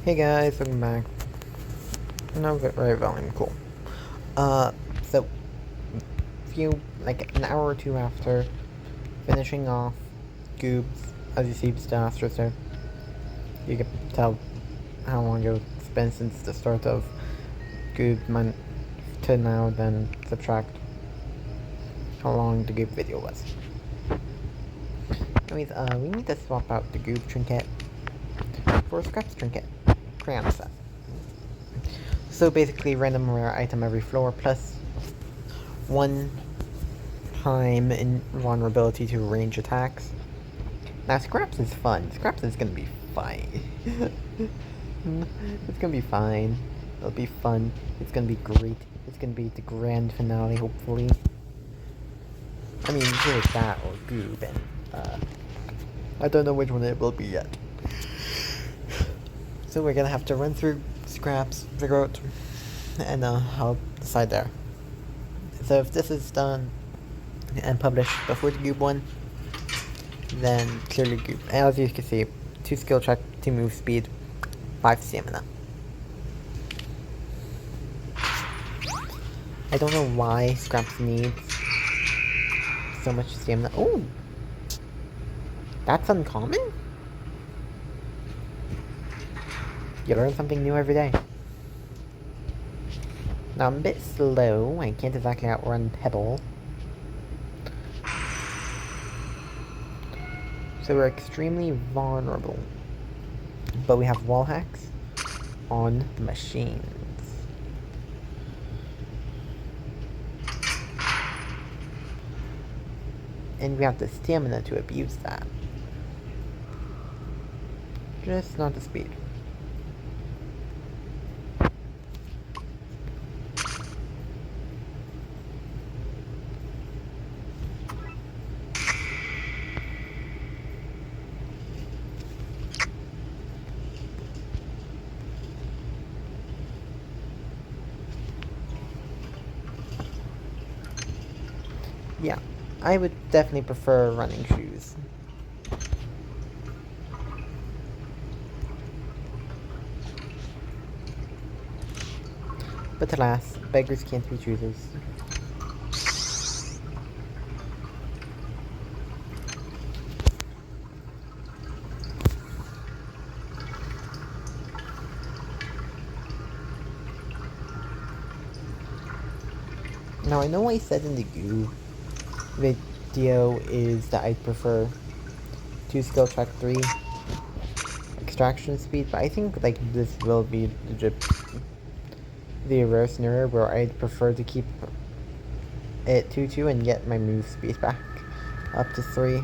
Hey guys, welcome back. No, very volume, cool. So, like an hour or two after finishing off Goobs, as you see the stats there, you can tell how long it's been since the start of Goob to now, then subtract how long the Goob video was. Anyways, we need to swap out the Goob trinket for Scraps trinket, crayon set. So basically, random rare item every floor plus 1 time invulnerability to range attacks. Now Scraps is fun. Scraps is gonna be fine. It's gonna be fine. It'll be fun. It's gonna be great. It's gonna be the grand finale, hopefully. I mean, either that or Goob, and I don't know which one it will be yet. So we're gonna have to run through Scraps, figure out, and I'll decide there. So if this is done and published before the Goob one, then clearly Goob. And as you can see, 2 skill check, 2 move speed, 5 stamina. I don't know why Scraps needs so much stamina. Oh! That's uncommon? You learn something new every day. Now I'm a bit slow, I can't exactly outrun Pebble. So we're extremely vulnerable. But we have wall hacks on the machines. And we have the stamina to abuse that. Just not the speed. Yeah, I would definitely prefer running shoes. But alas, beggars can't be choosers. Now I know I said in the Goo video is that I'd prefer 2 skill check 3 extraction speed, but I think like this will be the rare scenario where I'd prefer to keep it 2-2 and get my move speed back up to 3.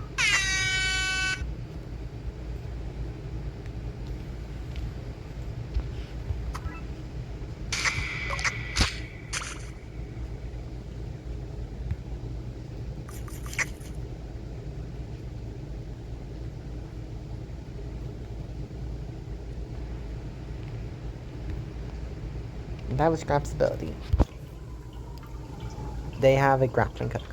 That was Scrap's ability. They have a grappling hook.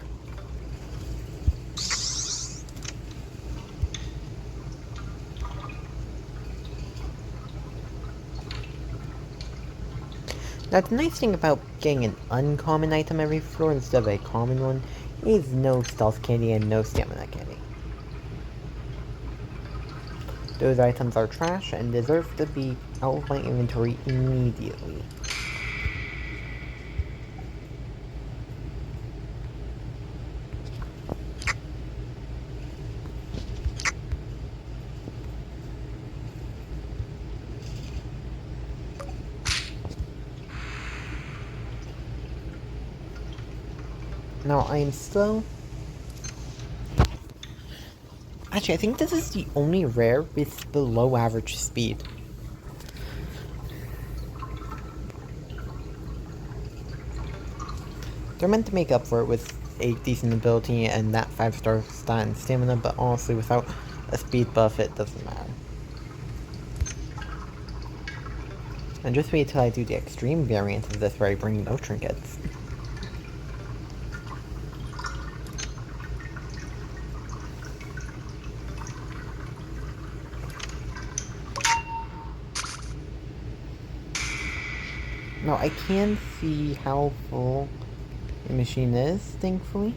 Now the nice thing about getting an uncommon item every floor instead of a common one is no stealth candy and no stamina candy. Those items are trash and deserve to be out of my inventory immediately. Now I am still... Actually, I think this is the only rare with below average speed. They're meant to make up for it with a decent ability and that 5-star stat and stamina, but honestly without a speed buff it doesn't matter. And just wait till I do the extreme variant of this where I bring no trinkets. No, I can see how full the machine is, thankfully.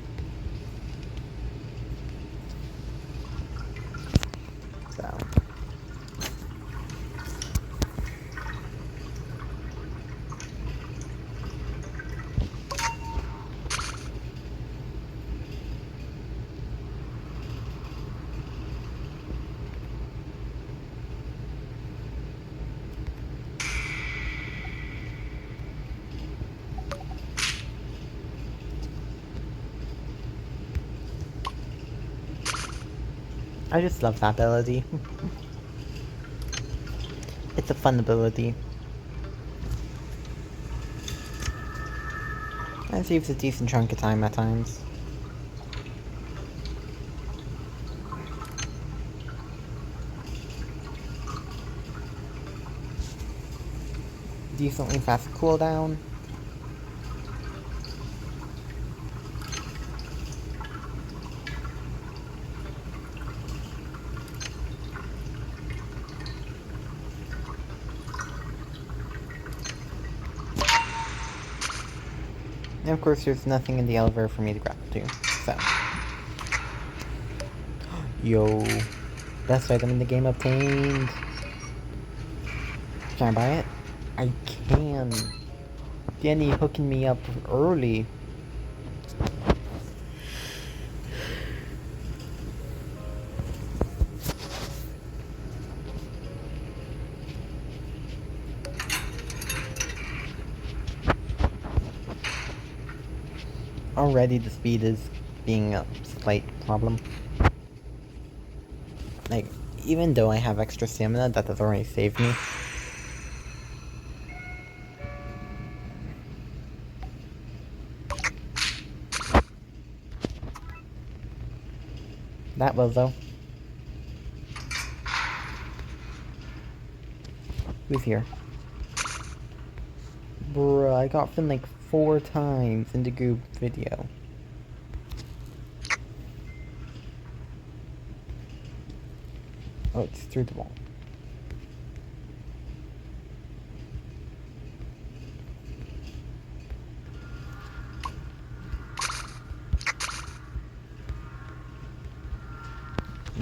So. I just love that ability. It's a fun ability. And saves a decent chunk of time at times. Decently fast cooldown. And of course there's nothing in the elevator for me to grab to, so. Yo. Best item in the game obtained. Can I buy it? I can. Danny hooking me up early. Already the speed is being a slight problem. Like, even though I have extra stamina, that has already saved me. That will, though. Who's here? Bruh, I got Finn like 4 times in the group video. Oh, it's through the wall.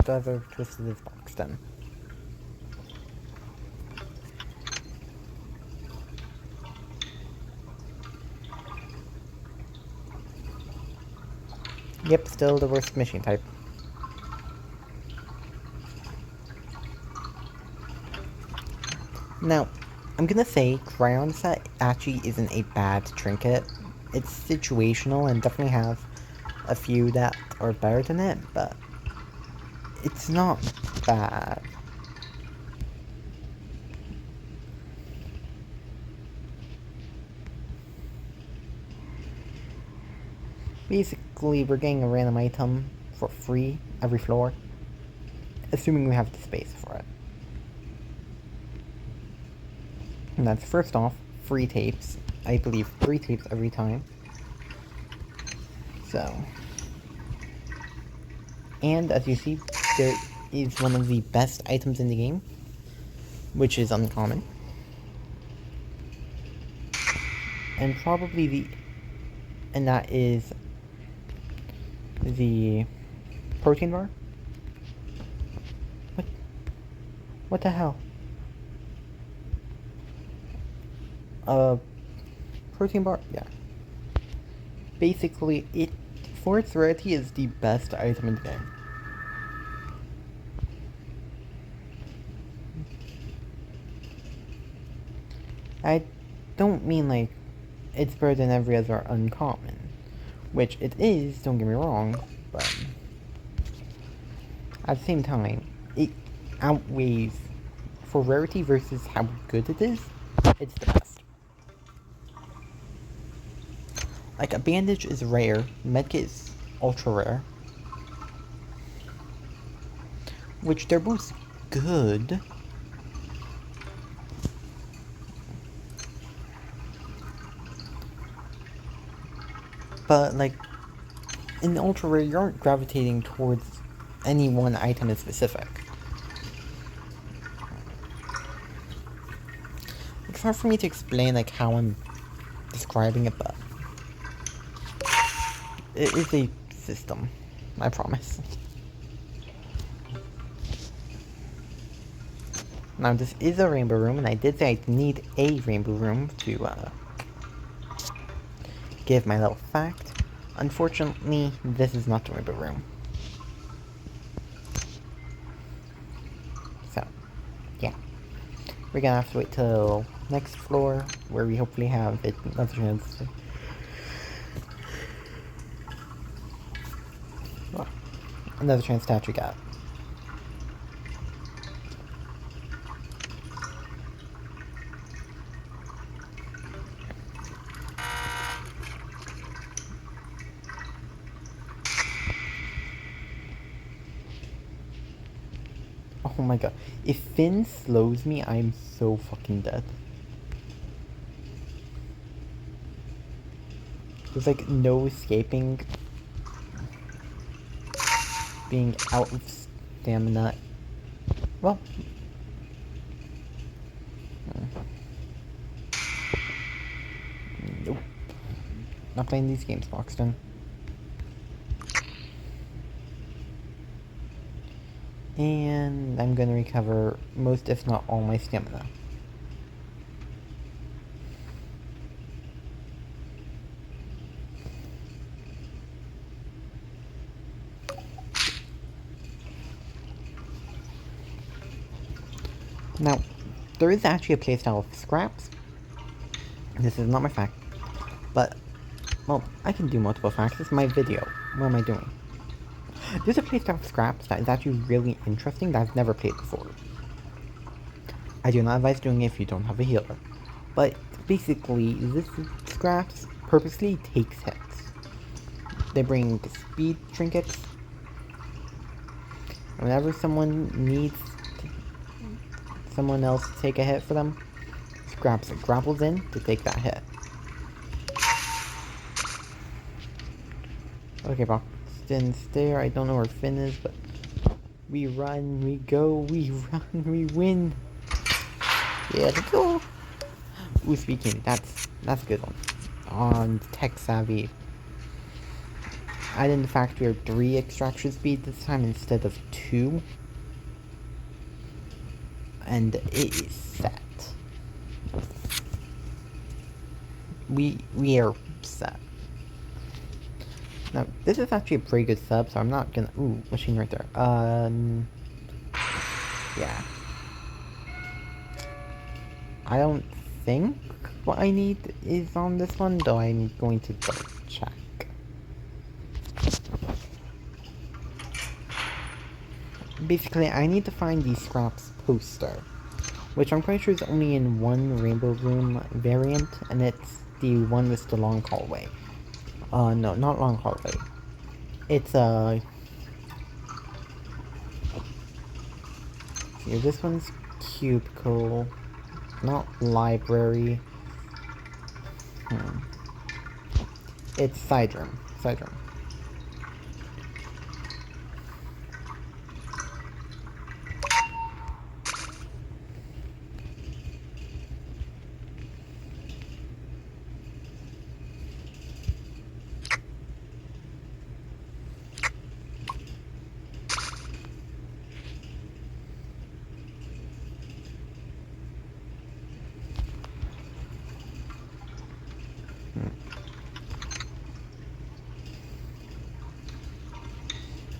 The other twisted his box then. Yep, still the worst machine type. Now, I'm gonna say Cryon Set actually isn't a bad trinket. It's situational and definitely have a few that are better than it, but it's not bad. Basically, we're getting a random item for free every floor, assuming we have the space for it. And that's first off, free tapes. I believe 3 tapes every time. So. And as you see, there is one of the best items in the game, which is uncommon. And probably and that is the protein bar? What the hell? Protein bar? Yeah. Basically, for its rarity, is the best item in the game. I don't mean like it's better than every other uncommon, which it is, don't get me wrong, but at the same time, it outweighs, for rarity versus how good it is, it's the best. Like, a bandage is rare, medkit is ultra rare, which they're both good. But, like, in the ultra rare, you aren't gravitating towards any one item in specific. it's hard for me to explain like how I'm describing it, but it is a system, I promise. Now this is a rainbow room, and I did say I need a rainbow room to give my little fact. Unfortunately, this is not the rainbow room. So, yeah. We're gonna have to wait till next floor, where we hopefully have another chance to... Well, another chance to actually get. Oh my god. If Finn slows me, I'm so fucking dead. There's like no escaping being out of stamina. Well. Nope. Not playing these games, Boxton. And I'm gonna recover most, if not all, my stamina. Now, there is actually a playstyle of scraps. This is not my fact, but, well, I can do multiple facts. This is my video. What am I doing? There's a playstyle of scraps that is actually really interesting that I've never played before. I do not advise doing it if you don't have a healer. But basically, this scraps purposely takes hits. They bring speed trinkets. Whenever someone needs someone else to take a hit for them, scraps grapples in to take that hit. Okay, Boxton, stay. I don't know where Finn is, but we run, we go, we run, we win. Yeah, let's go. Ooh, speaking, that's a good one. On tech savvy. Add in the fact we are 3 extraction speed this time instead of 2. And it is set. We are set. Now, this is actually a pretty good sub, so I'm not gonna... Ooh, machine right there. Yeah. I don't think what I need is on this one, though I'm going to double check. Basically, I need to find the Scraps poster, which I'm pretty sure is only in one Rainbow Room variant, and it's the one with the long hallway. No, not long hallway. It's, here, this one's cubicle, not library. It's side room, side room.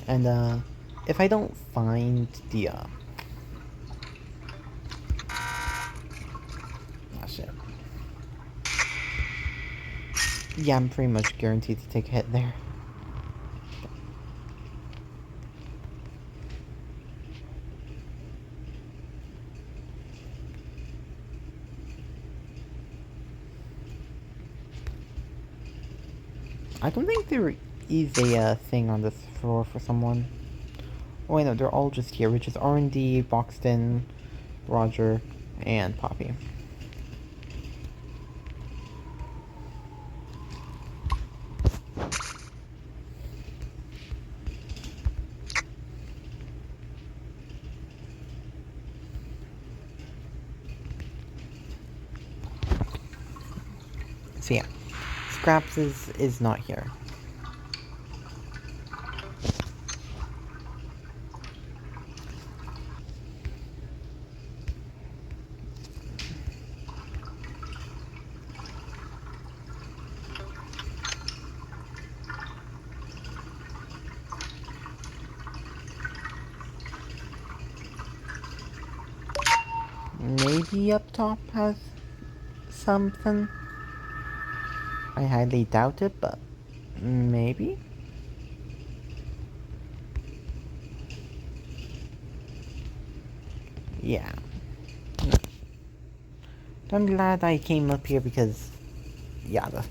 And, if I don't find the, oh shit. Yeah, I'm pretty much guaranteed to take a hit there. I don't think there is a thing on this floor for someone. Oh wait, no, they're all just here, which is R&D, Boxton, Roger, and Poppy. So yeah, Scraps is not here. Maybe up top has something. I highly doubt it, but maybe? Yeah. No. I'm glad I came up here because... yada.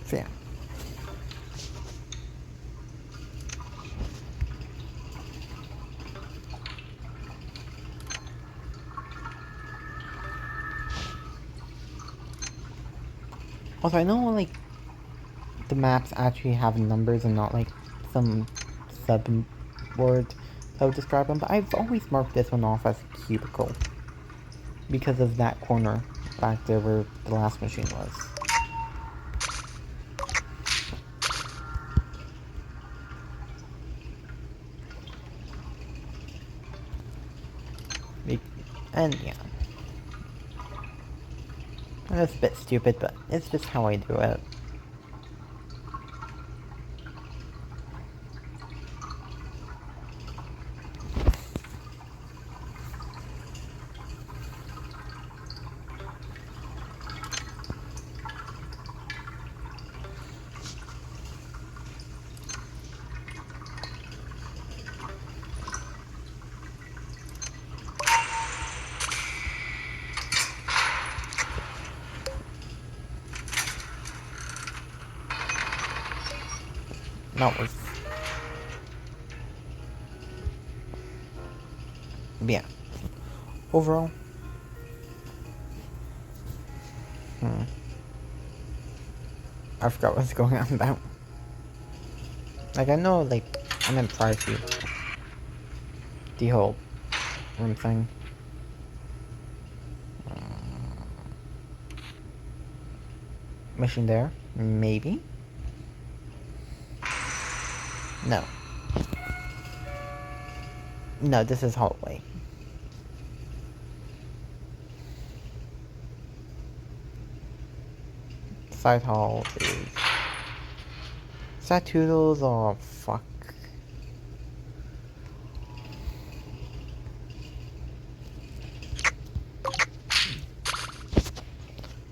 So yeah. Also, I know, like, the maps actually have numbers and not, like, some sub-word that would describe them, but I've always marked this one off as cubicle. Because of that corner back there where the last machine was. And yeah. That's a bit stupid, but it's just how I do it. Not worse. But yeah. Overall. I forgot what's going on about. Like, I know, like, I meant prior to the whole room thing. Mission there? Maybe? No. No, this is hallway. Side hall is... Is that Toodles? Oh, fuck.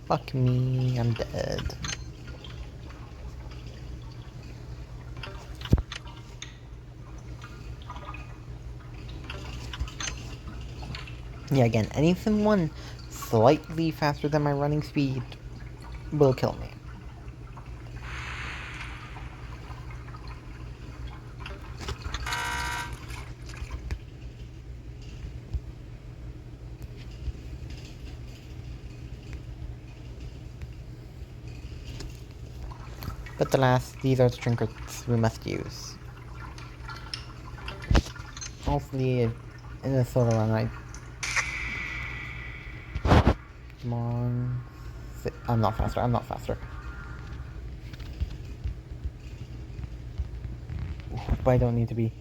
Fuck me, I'm dead. Yeah, again, anything one slightly faster than my running speed will kill me. But alas, these are the trinkets we must use. Hopefully, in a sort of run, come on. I'm not faster, I'm not faster. But I don't need to be.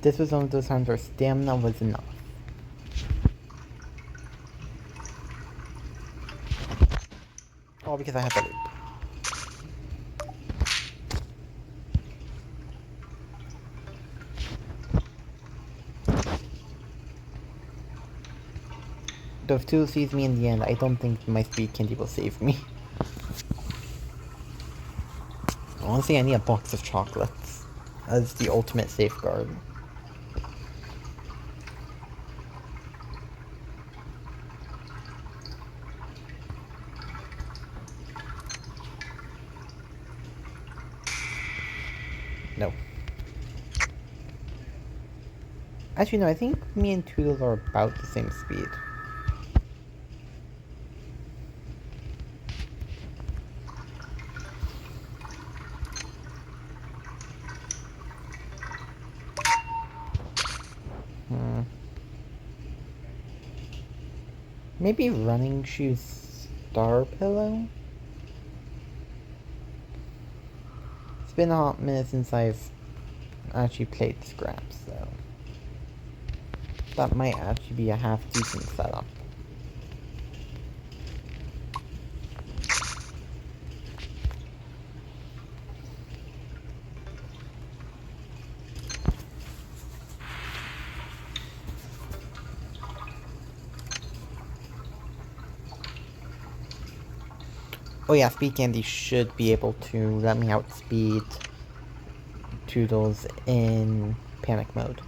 This was one of those times where stamina was enough. All because I had the loop. Though if Tool sees me in the end, I don't think my speed candy will save me. Honestly, I need a box of chocolates as the ultimate safeguard. Actually, no, I think me and Toodles are about the same speed. Maybe running shoes Star Pillow? It's been a hot minute since I've actually played Scraps, so that might actually be a half-decent setup. Oh yeah, Speed Candy should be able to let me outspeed Toodles in panic mode.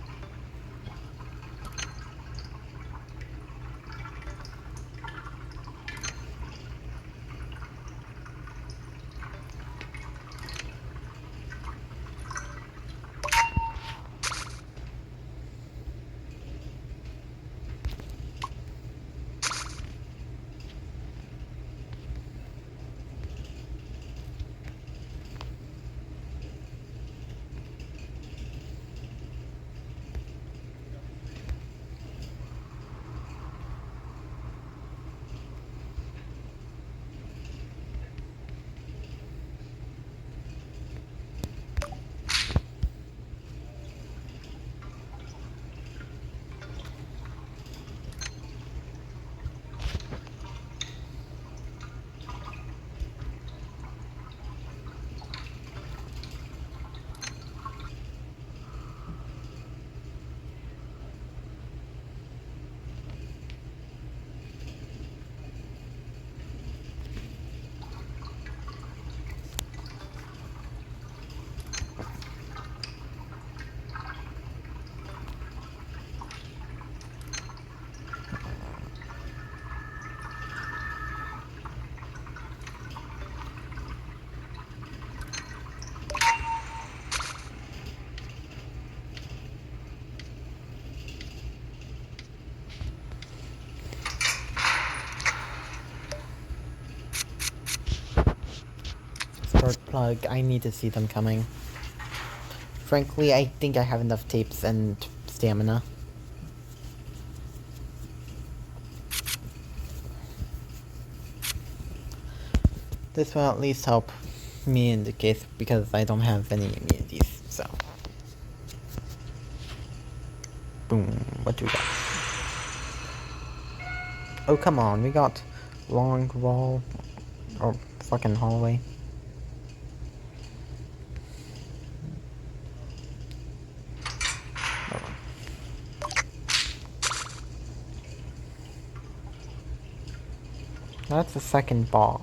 Spark plug, I need to see them coming. Frankly, I think I have enough tapes and stamina. This will at least help me in the case because I don't have any immunities, so. Boom, what do we got? Oh, come on, we got long wall, or fucking hallway. That's a second Bob.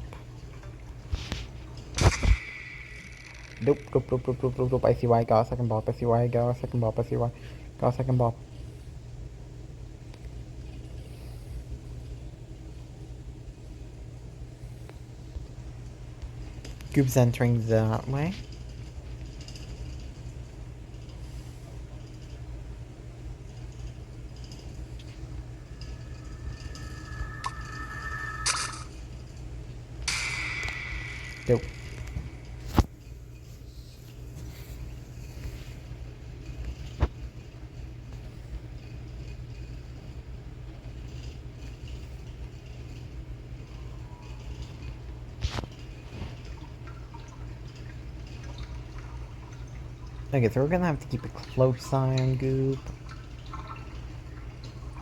Nope, nope, nope, nope, nope, nope, nope. I see why I got a second Bob. I see why I got a second Bob. I see why I got a second Bob. Goob's entering that way. Nope. Okay, so we're gonna have to keep a close eye on Goob.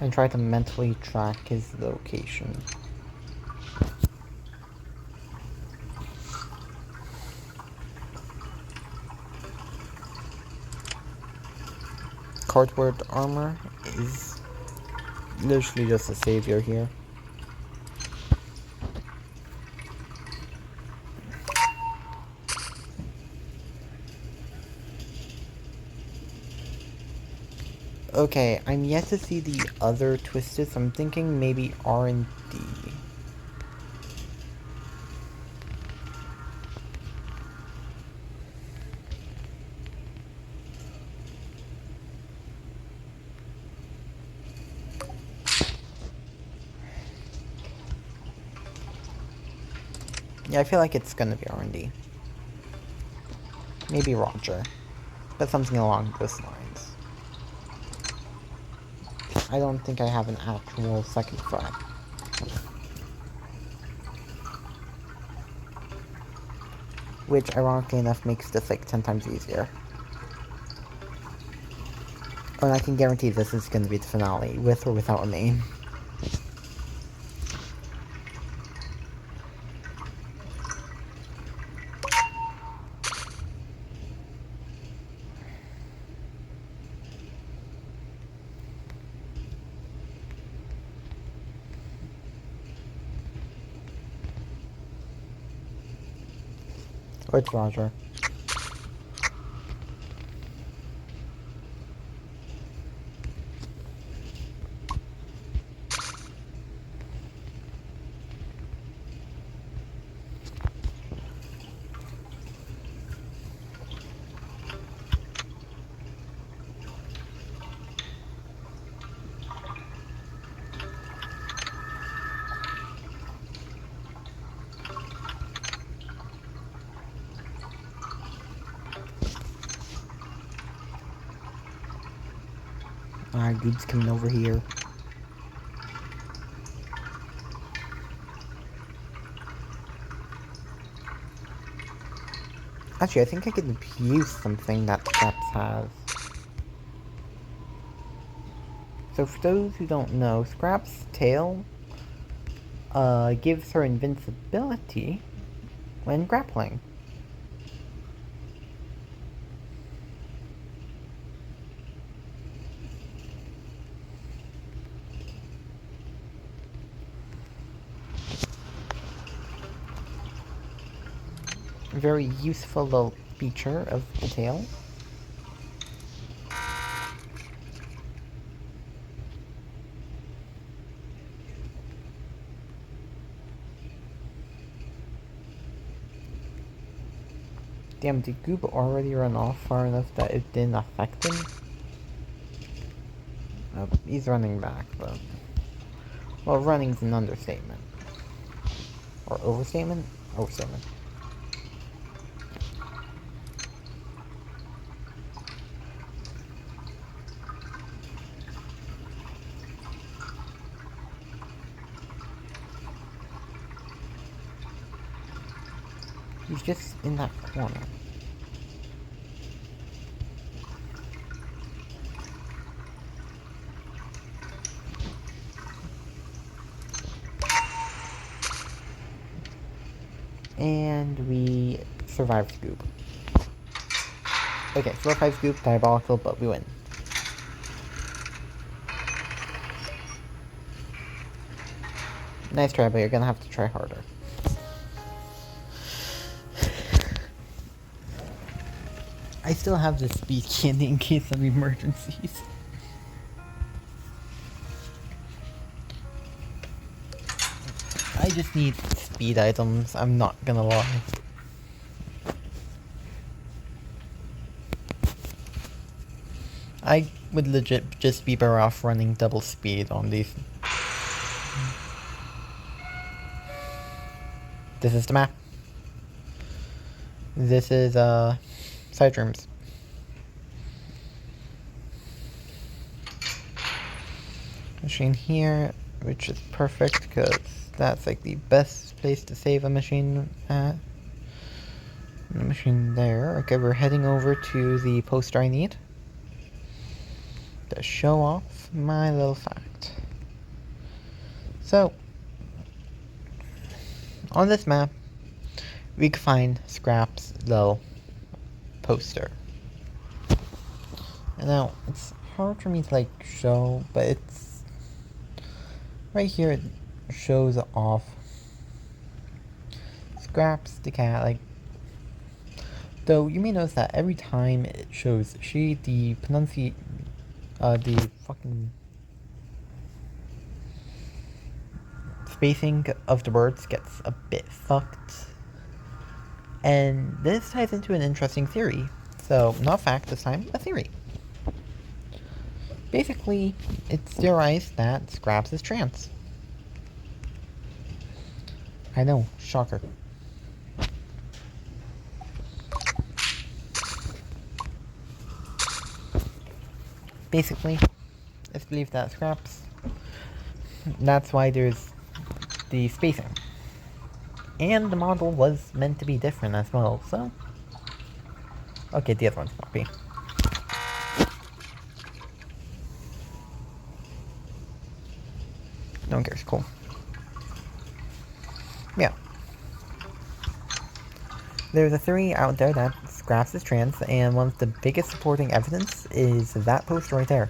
And try to mentally track his location. Cardboard armor is literally just a savior here. Okay, I'm yet to see the other twisted, so I'm thinking maybe R&D. Yeah, I feel like it's gonna be R&D. Maybe Roger. But something along those lines. I don't think I have an actual second threat. Which, ironically enough, makes this like 10 times easier. Oh, and I can guarantee this is going to be the finale, with or without a main. Or it's Roger. Alright, dude's coming over here. Actually, I think I could use something that Scraps has. So for those who don't know, Scraps' tail gives her invincibility when grappling. Very useful little feature of the tail. Damn, did Goob already run off far enough that it didn't affect him? Oh, he's running back, but... Well, running's an understatement. Or overstatement? Overstatement. He's just in that corner. And we survived Scoop. Okay, 4-5 Scoop, diabolical, but we win. Nice try, but you're gonna have to try harder. I still have the speed candy in case of emergencies. I just need speed items, I'm not gonna lie. I would legit just be better off running double speed on these. This is the map. This is, side rooms. Machine here, which is perfect because that's like the best place to save a machine at. And the machine there. Okay, we're heading over to the poster I need to show off my little fact. So, on this map, we can find Scrap's little poster. And now, it's hard for me to like show, but it's right here. It shows off Scraps the cat. Like, though you may notice that every time it shows the fucking spacing of the words gets a bit fucked. And this ties into an interesting theory. So, not fact this time, a theory. Basically, it's theorized that Scraps is trans. I know, shocker. basically, it's believed that scraps. That's why there's the spacing. And the model was meant to be different as well, so... Okay, the other one's copy. No one cares, cool. Yeah. There's a theory out there that scraps is trans, and one of the biggest supporting evidence is that poster right there.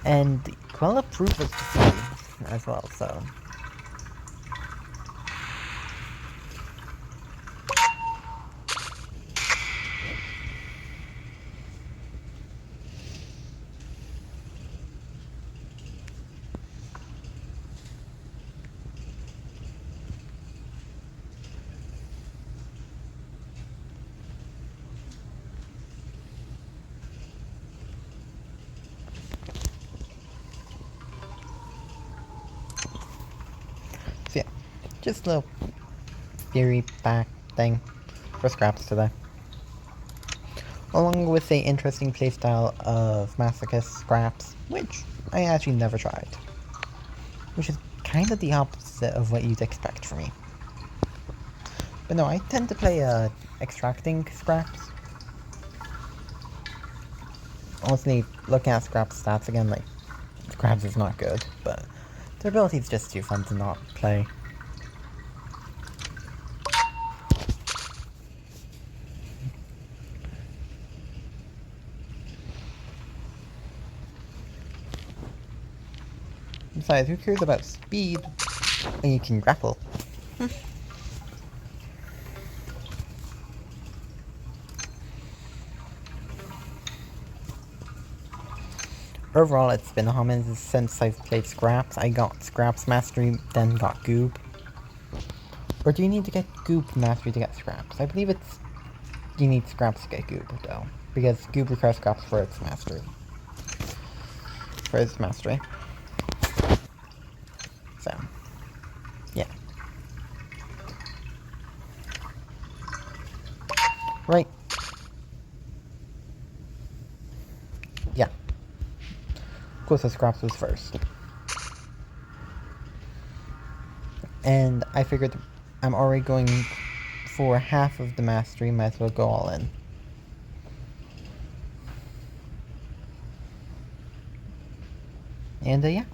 And Quella proved it to see as well, so... So yeah, just a little theory back thing for scraps today. Along with the interesting playstyle of Masochist scraps, which I actually never tried. Which is kind of the opposite of what you'd expect from me. But no, I tend to play extracting scraps. Honestly, looking at scrap stats again, like, scraps is not good, but their ability is just too fun to not play. Besides, who cares about speed when you can grapple? Overall, it's been a hot minute since I've played Scraps. I got Scraps Mastery, then got Goob. Or do you need to get Goob Mastery to get Scraps? I believe it's... you need Scraps to get Goob, though. Because Goob requires Scraps for its mastery. For its mastery. So, yeah. Right. Yeah. Of course, the Scraps was first. And I figured I'm already going for half of the mastery, might as well go all in. And yeah.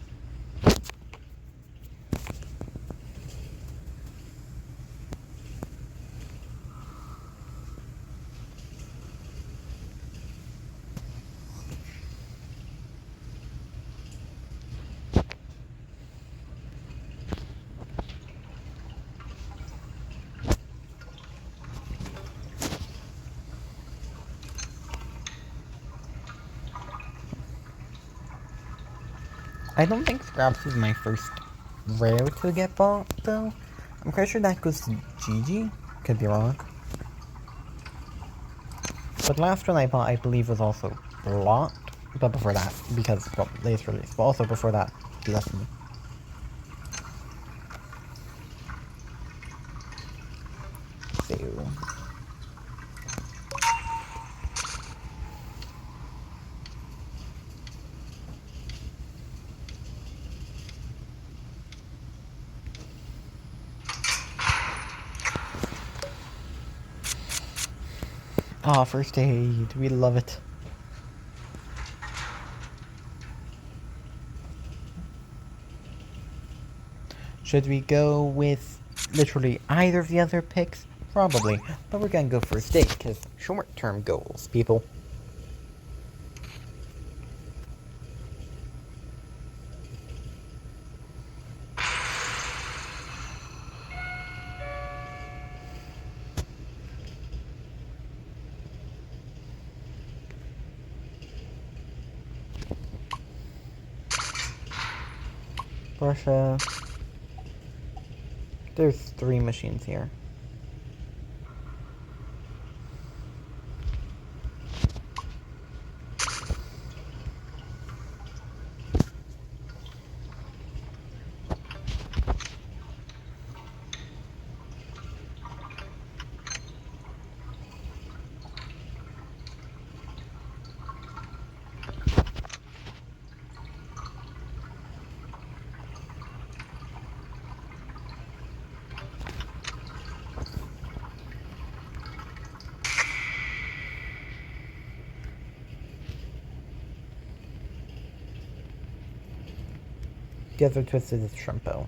I don't think Scraps is my first rare to get bought, though. I'm pretty sure that goes to Gigi. Could be wrong. But the last one I bought, I believe, was also blocked. But before that, because, well, latest release. But also before that, Destiny. So... ah, first aid. We love it. Should we go with literally either of the other picks? Probably. But we're gonna go first aid, because short-term goals, people. Russia. There's 3 machines here. The other twisted is Shrimpo.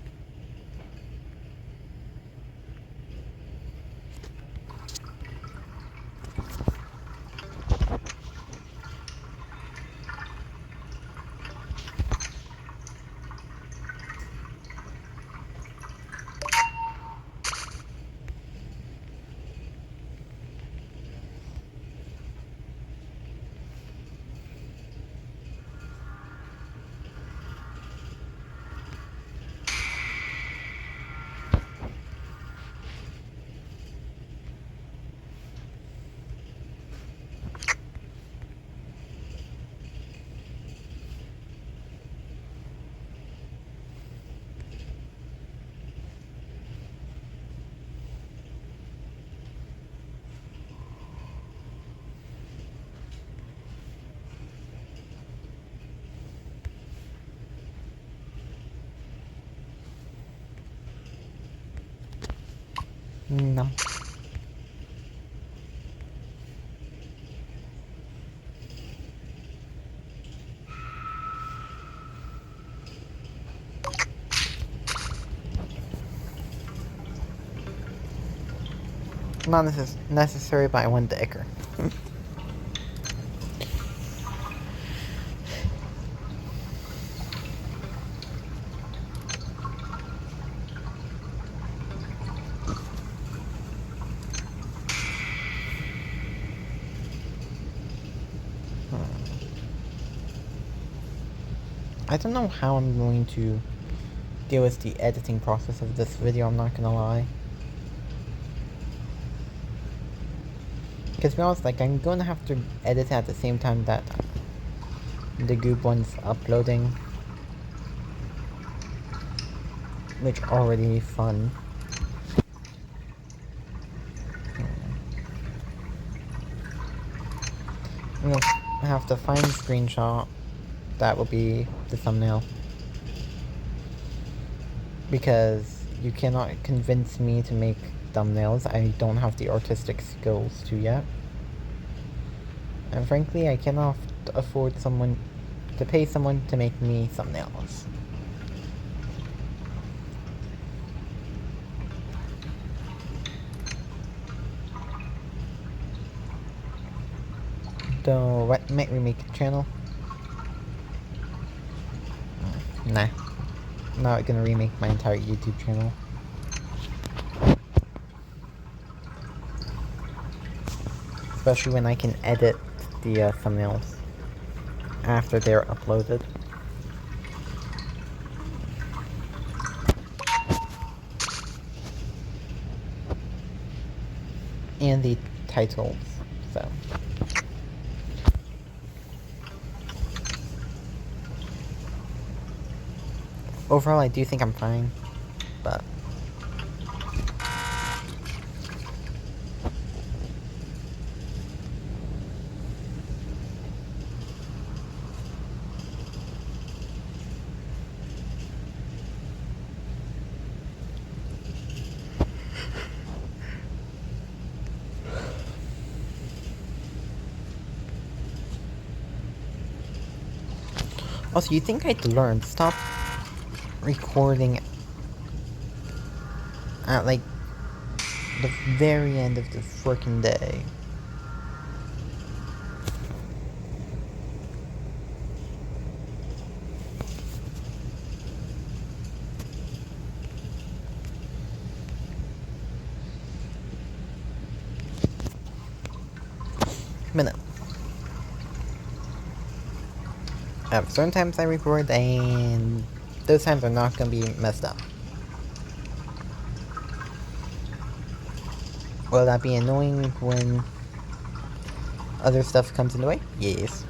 No. Not necessary, but I want the Icker. I don't know how I'm going to deal with the editing process of this video, I'm not gonna lie. Because to be honest, like, I'm gonna have to edit at the same time that the Goop one's uploading. Which already fun. I'm gonna have to find a screenshot. That will be the thumbnail. Because you cannot convince me to make thumbnails. I don't have the artistic skills to yet. And frankly, I cannot afford to pay someone to make me thumbnails. So, what might we make a channel? Nah. I'm not gonna remake my entire YouTube channel. Especially when I can edit the thumbnails after they're uploaded. And the titles, so. Overall, I do think I'm fine, but... Also, you think I'd learn, stop recording at, like, the very end of the frickin' day. But no. Certain times I record, and those times are not gonna be messed up. Will that be annoying when other stuff comes in the way? Yes.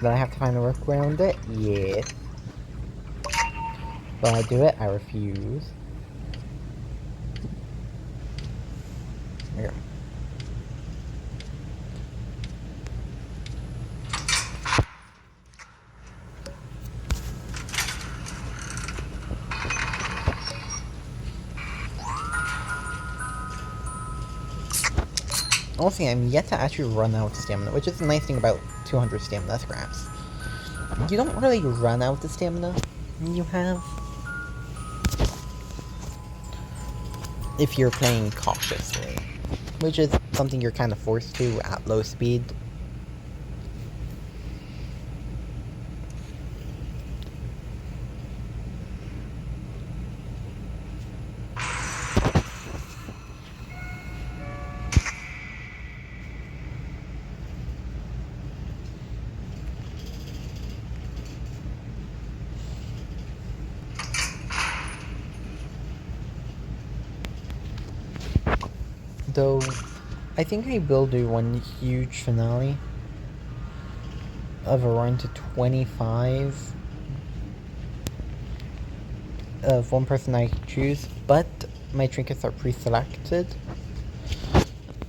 Will I have to find a work around it? Yes. Will I do it? I refuse. Here. Honestly, I'm yet to actually run out of stamina, which is the nice thing about 200 stamina scraps. you don't really run out the stamina you have if you're playing cautiously, which is something you're kind of forced to at low speed. Though, I think I will do one huge finale of a run to 25 of one person I choose, but my trinkets are pre-selected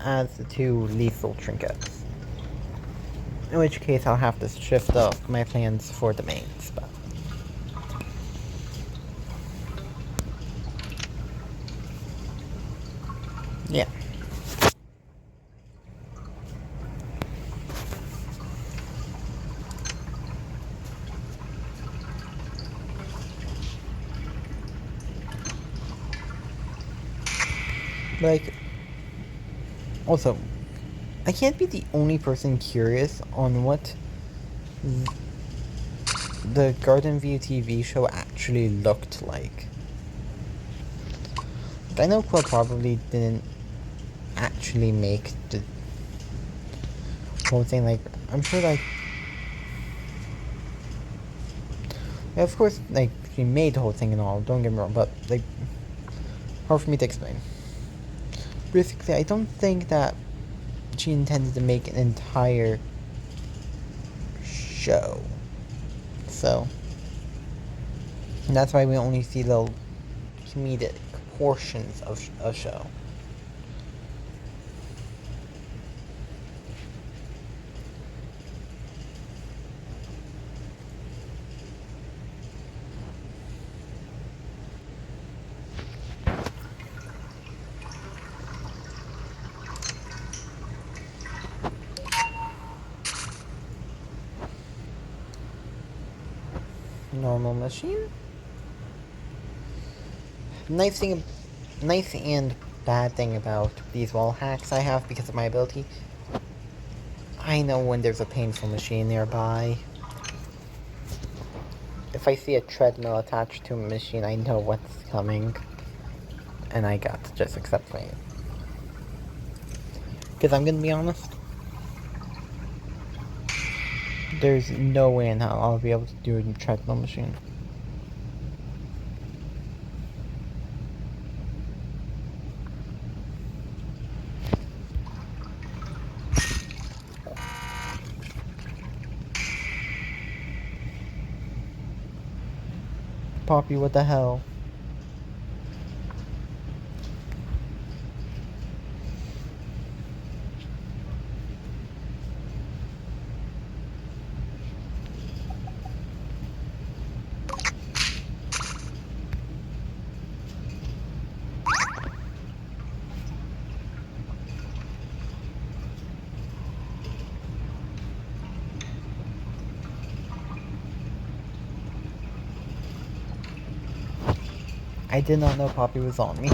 as the 2 lethal trinkets. In which case I'll have to shift up my plans for the main spell. Yeah. Like, also, I can't be the only person curious on what the Garden View TV show actually looked like. I know Quill probably didn't actually make the whole thing, like, I'm sure, like, yeah, of course, like, she made the whole thing and all, don't get me wrong, but, like, hard for me to explain. Basically, I don't think that she intended to make an entire show. So, that's why we only see little comedic portions of a show. Normal machine. Nice and bad thing about these wall hacks I have because of my ability. I know when there's a painful machine nearby. If I see a treadmill attached to a machine, I know what's coming. And I got to just accept it. Because I'm gonna be honest, there's no way in hell I'll be able to do a treadmill machine. Poppy, what the hell? I did not know Poppy was on me.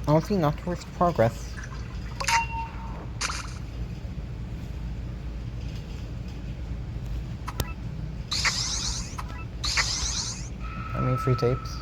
Honestly, not worth progress. I mean, free tapes.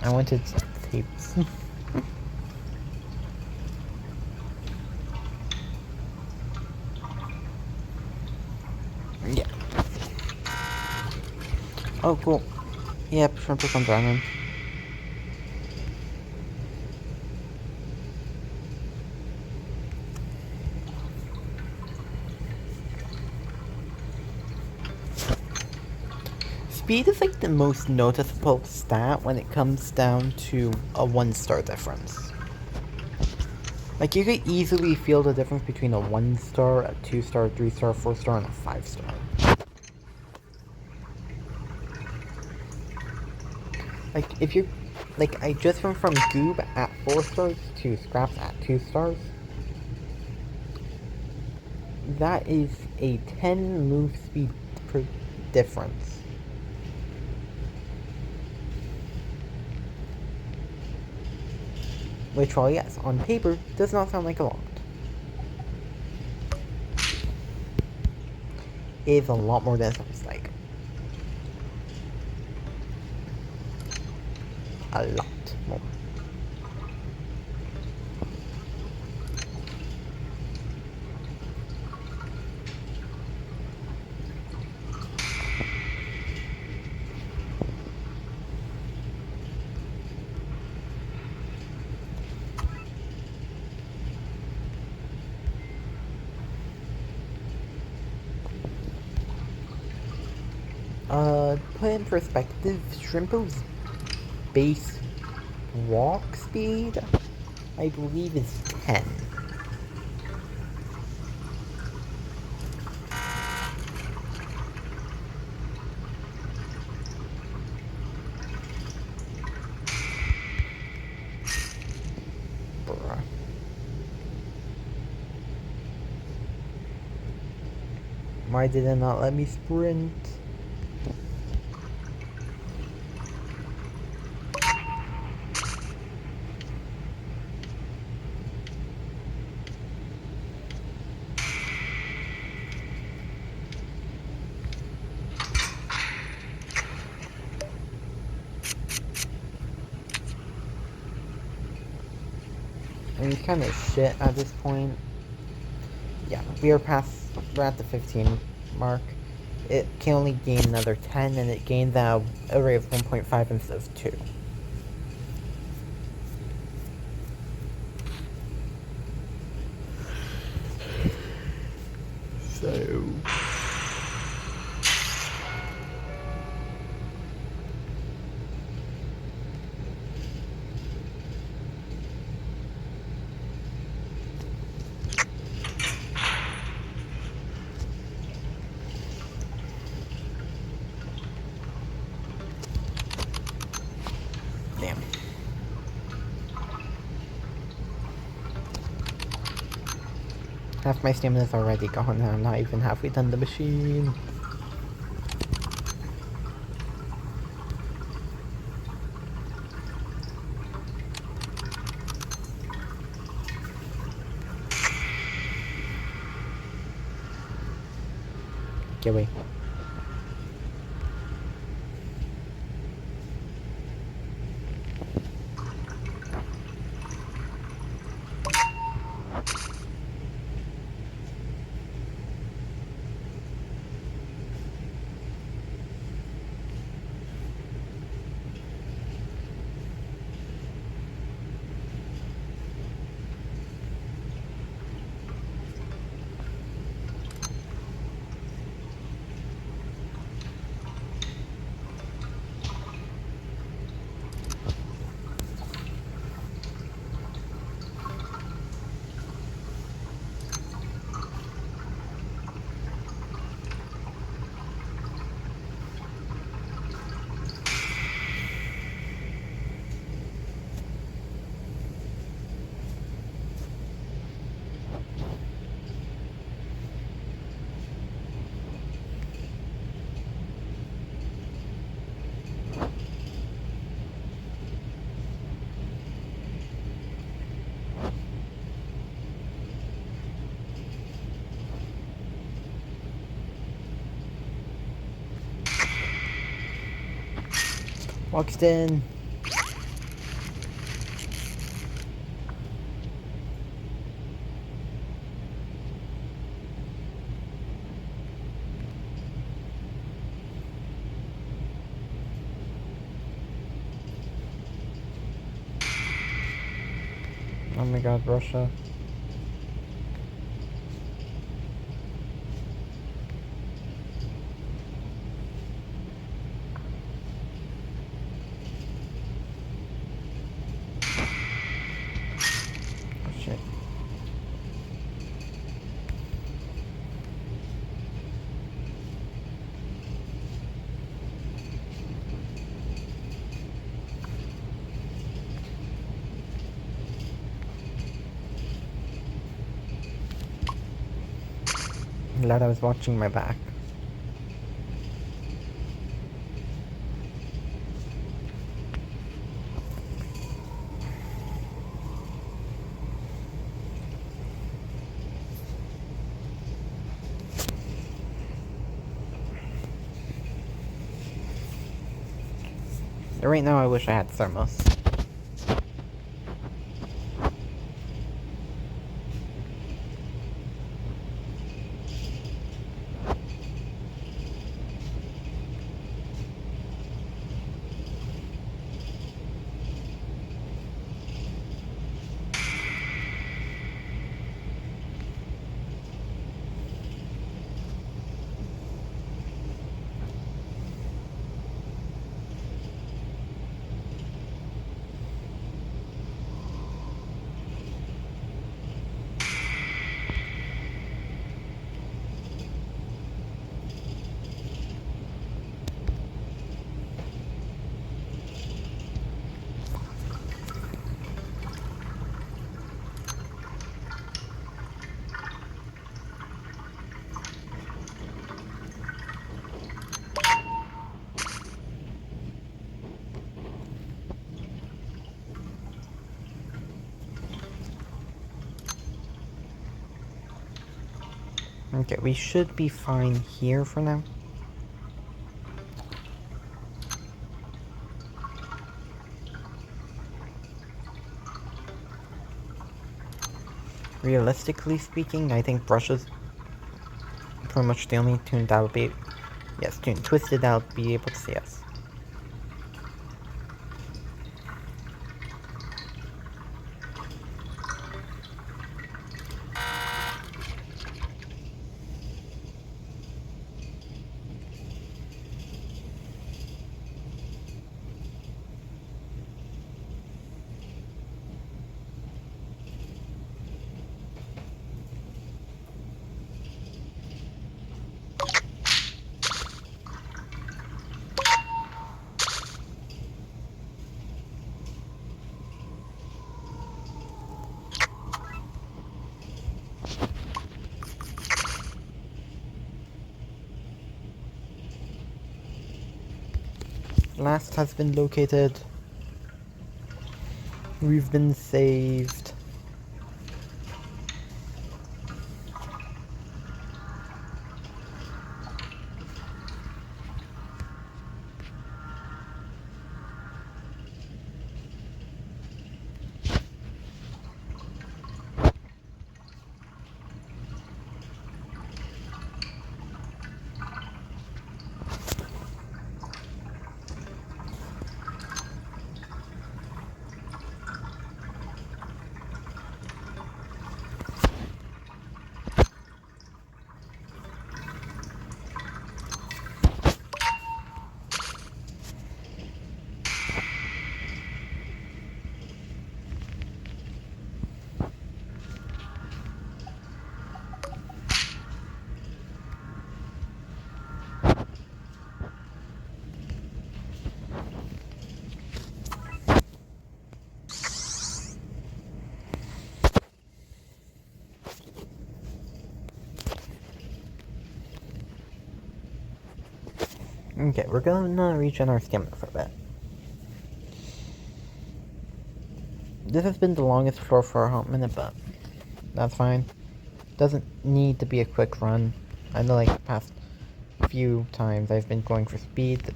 I wanted tapes. Yeah. Oh, cool. Yep, shrimp is on diamond. Speed is like the most noticeable stat when it comes down to a 1-star difference. Like, you could easily feel the difference between a 1-star, a 2-star, a 3-star, a 4-star, and a 5-star. Like, if you... Like, I just went from Goob at 4 stars to Scraps at 2 stars. That is a 10 move speed per difference. Which, while yes, on paper, does not sound like a lot. It is a lot more than it sounds like. A lot more. Put in perspective, Shrimpo's base walk speed, I believe, is 10. Bruh. Why did it not let me sprint? I mean, it's kind of shit at this point. Yeah, we're at the 15 mark. It can only gain another 10, and it gained that array of 1.5 instead of 2. So... Damn. Half my stamina's already gone, and I'm not even halfway done the machine. Get away. Walked in. Oh my god, Russia. Oh shit. I'm glad I was watching my back. Right now I wish I had thermos. Okay, we should be fine here for now. Realistically speaking, I think Russia's pretty much the only tune that would be... Yes, tune Twisted that would be able to see us. Last has been located. We've been saved. Okay, we're gonna regen our stamina for a bit. This has been the longest floor for a hot minute, but that's fine. Doesn't need to be a quick run. I know like the past few times I've been going for speed.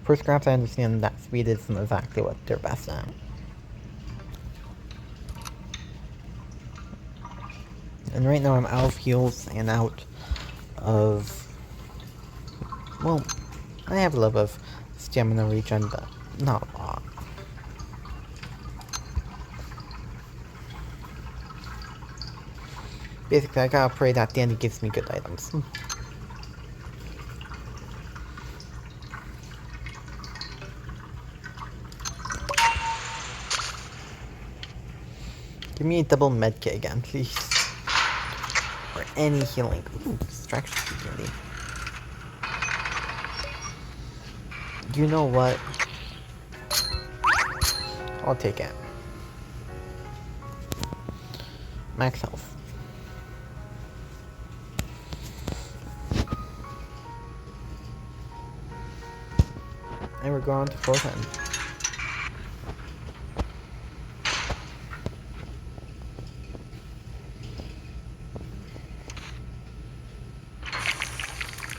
For scraps I understand that speed isn't exactly what they're best at. And right now I'm out of heals and out of... Well, I have a little bit of stamina regen, but not a lot. Basically, I gotta pray that Danny gives me good items. Give me a double medkit again, please. Or any healing. Ooh, distraction security. You know what? I'll take it. Max health. And we're going to 410.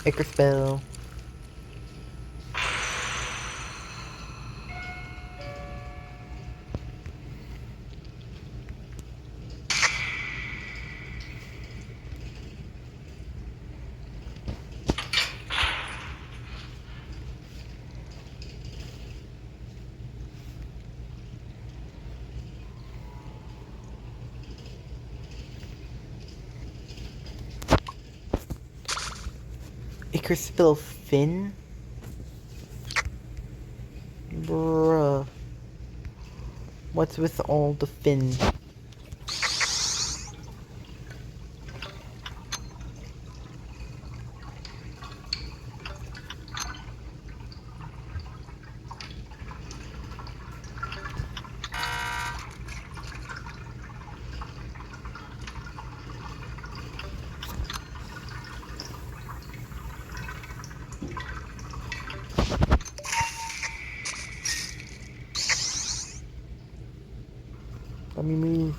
Icar spell. Icar spell Finn? Bruh. What's with all the Finn? Let me move.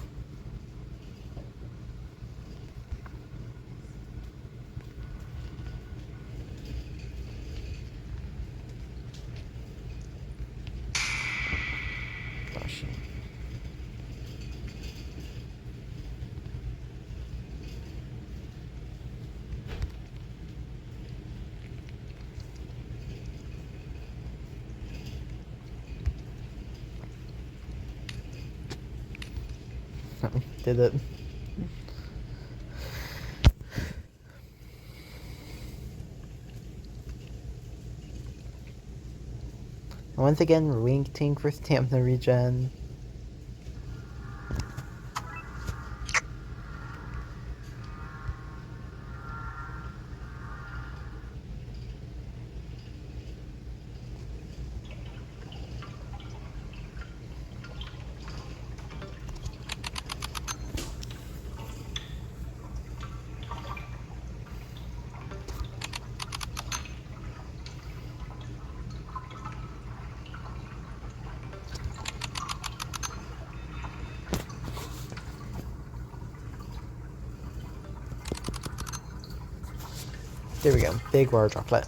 Gosh. Did it. Once again, waiting for stamina regen. There we go. Big water droplet.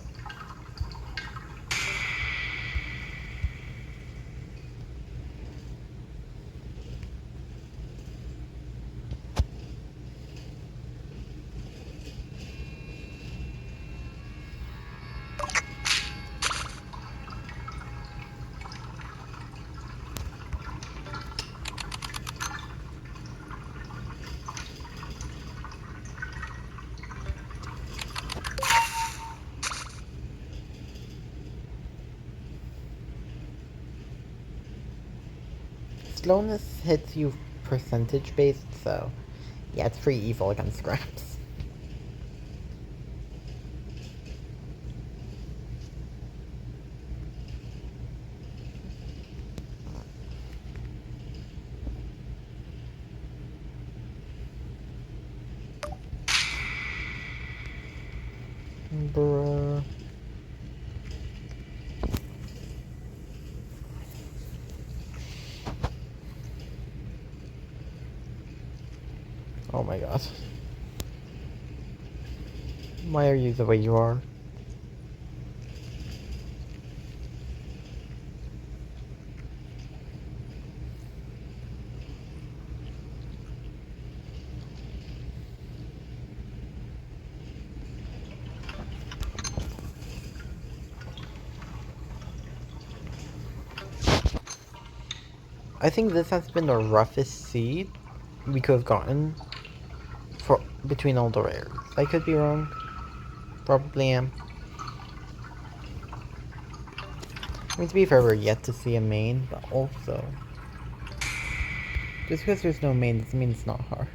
Slowness hits you percentage based, so yeah, it's pretty evil against scraps. Bruh. Oh my god. Why are you the way you are? I think this has been the roughest seed we could have gotten for between all the rares. I could be wrong. Probably am. I mean, to be fair, we're yet to see a main, but also... Just because there's no main doesn't mean it's not hard.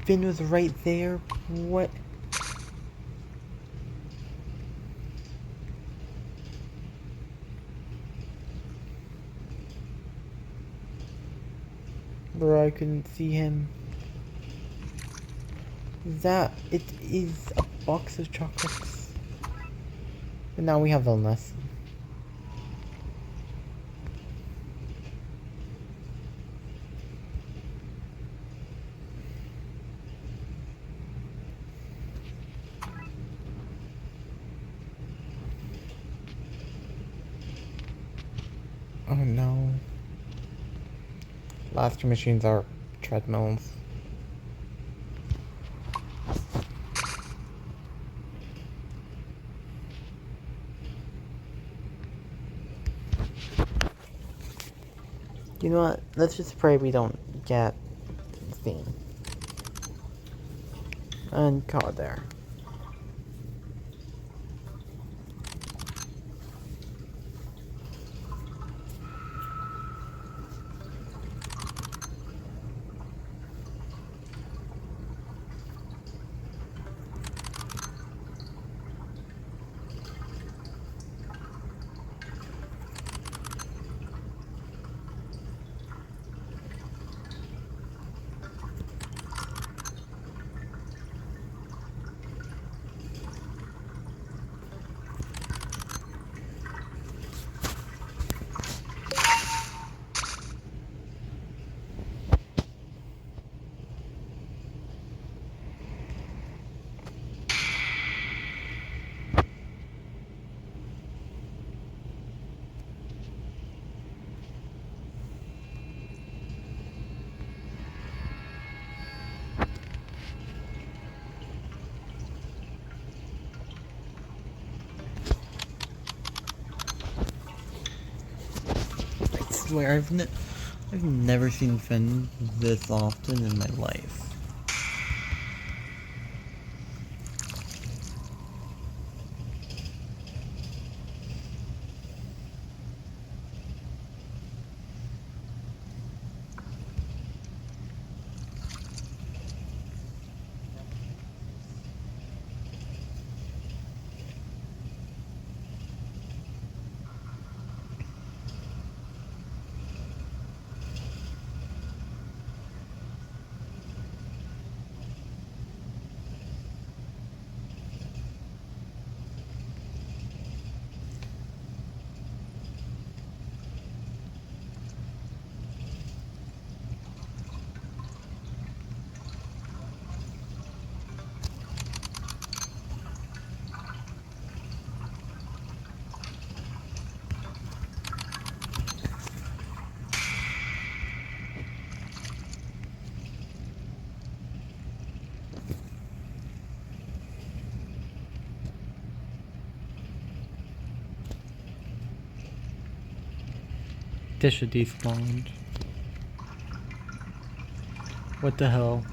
Finn was right there. What? Bro, I couldn't see him. It is a box of chocolates. But now we have illness. Oh no. Last two machines are treadmills. You know what? Let's just pray we don't get seen. And call it there. I swear, I've never seen Finn this often in my life. This should despawned. What the hell?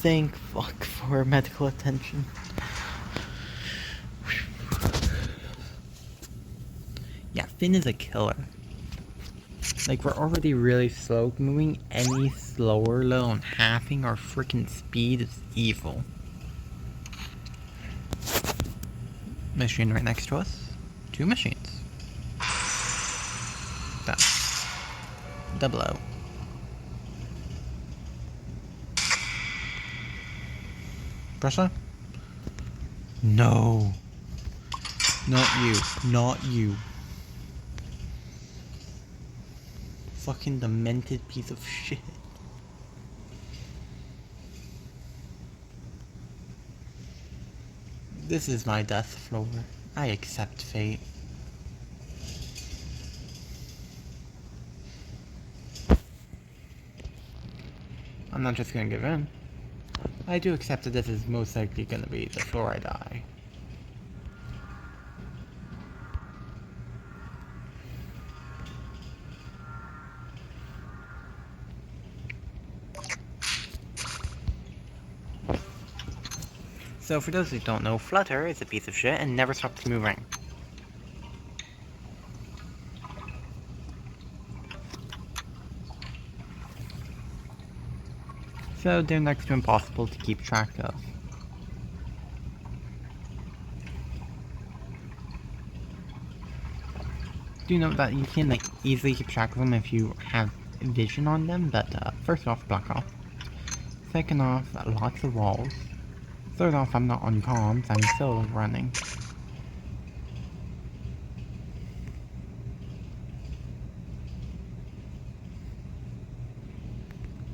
Thank fuck for medical attention. Yeah, Finn is a killer. Like, we're already really slow. Moving any slower, let alone halving our freaking speed, is evil. Machine right next to us. 2 machines. That's double O. Pressure? No. Not you. Not you. Fucking demented piece of shit. This is my death floor. I accept fate. I'm not just gonna give in. I do accept that this is most likely gonna be the floor I die. So for those who don't know, Flutter is a piece of shit and never stops moving. So they're next to impossible to keep track of. Do note that you can easily keep track of them if you have vision on them, but first off, block off. Second off, lots of walls. Third off, I'm not on comms, I'm still running.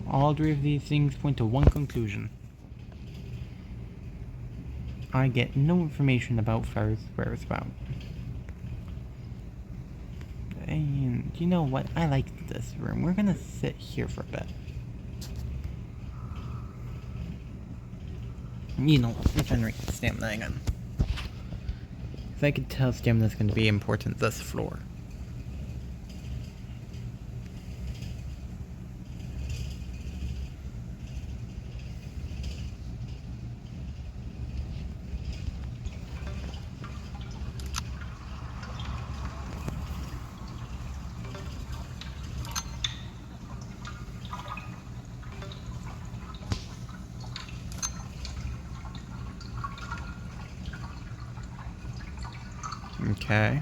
All 3 of these things point to one conclusion. I get no information about Flutter's whereabouts. And you know what? I like this room. We're gonna sit here for a bit. You know, regenerate stamina again. If I could tell stamina is going to be important this floor. Okay.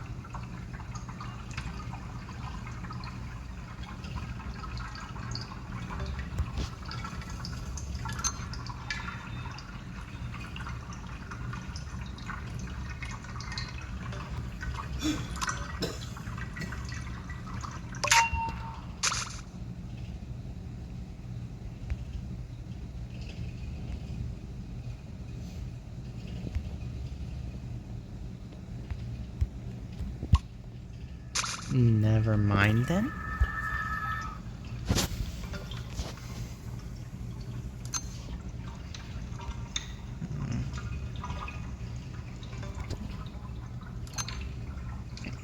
Never mind then.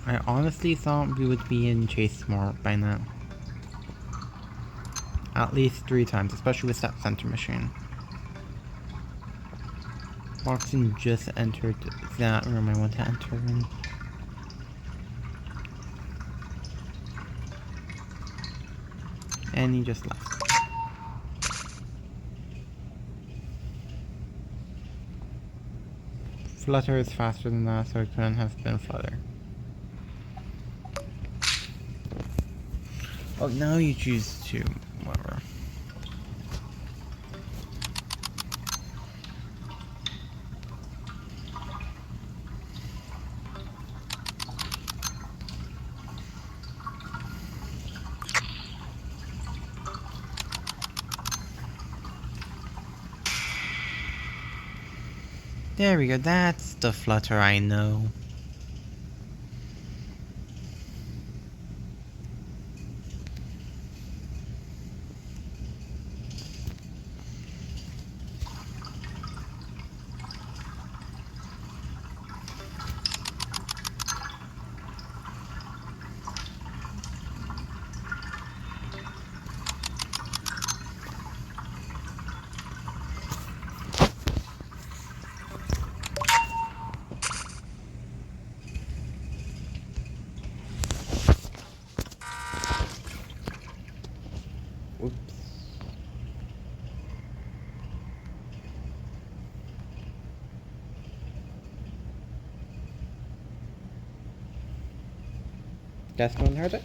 I honestly thought we would be in Chase more by now. At least 3 times, especially with that center machine. Watson just entered that room I want to enter in. And he just left. Flutter is faster than that, so it couldn't have been Flutter. Well, now you choose to, whatever. There we go, that's the Flutter I know. That's one heard it.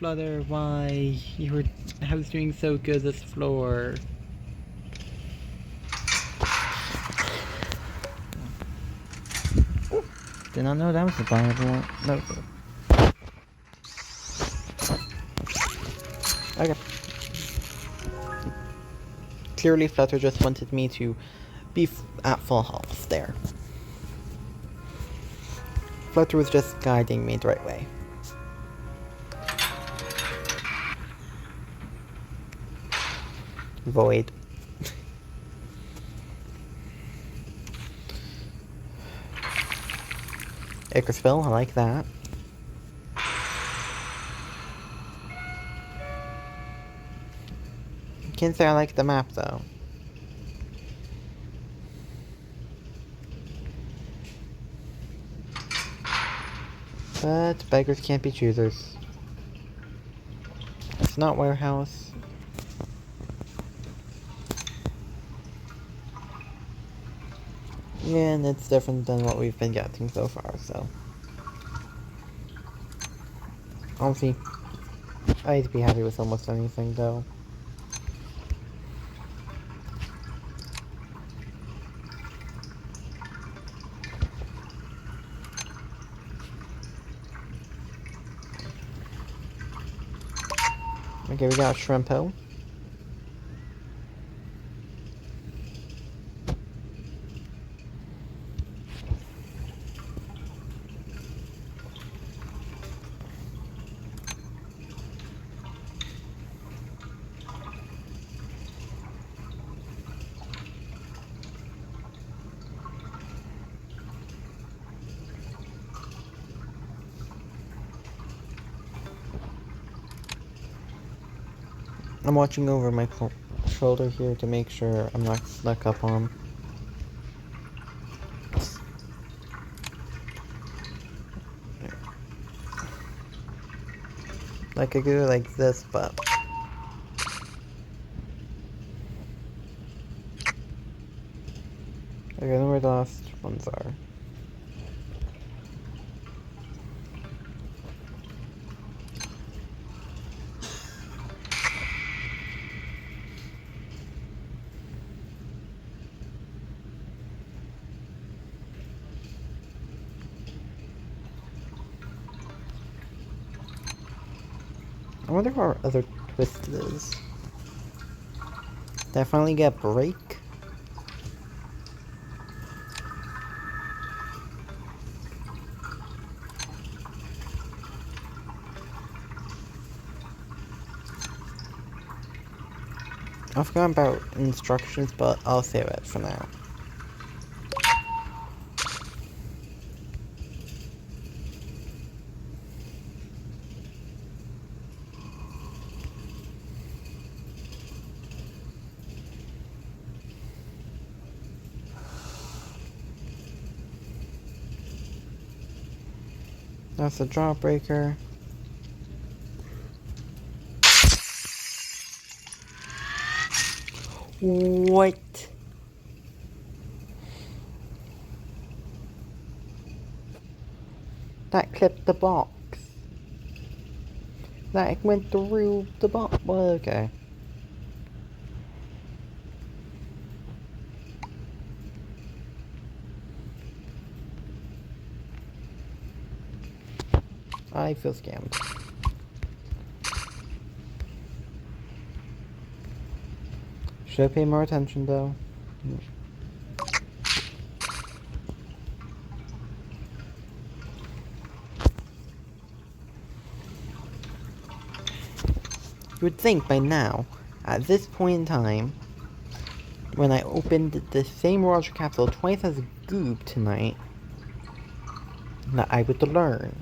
Flutter, why? I was doing so good this floor. Did not know that was a viable no. Okay. Clearly Flutter just wanted me to be at full health there. Flutter was just guiding me the right way. Void. Ickersville, I like that. Can't say I like the map though. But beggars can't be choosers. It's not warehouse. Yeah, and it's different than what we've been getting so far, so. Honestly, I'd be happy with almost anything though. Okay, we got Shrimpo. I'm watching over my shoulder here to make sure I'm not snuck up on. Like I could do it like this, but... Okay, I know where the last ones are. I wonder where our other twist is. Did I finally get break? I forgot about instructions, but I'll save it for now. That's a jawbreaker. What? That clipped the box. That went through the box. Well, okay. I feel scammed. Should pay more attention though. would think by now, at this point in time, when I opened the same Roger capsule twice as Goob tonight, that I would learn.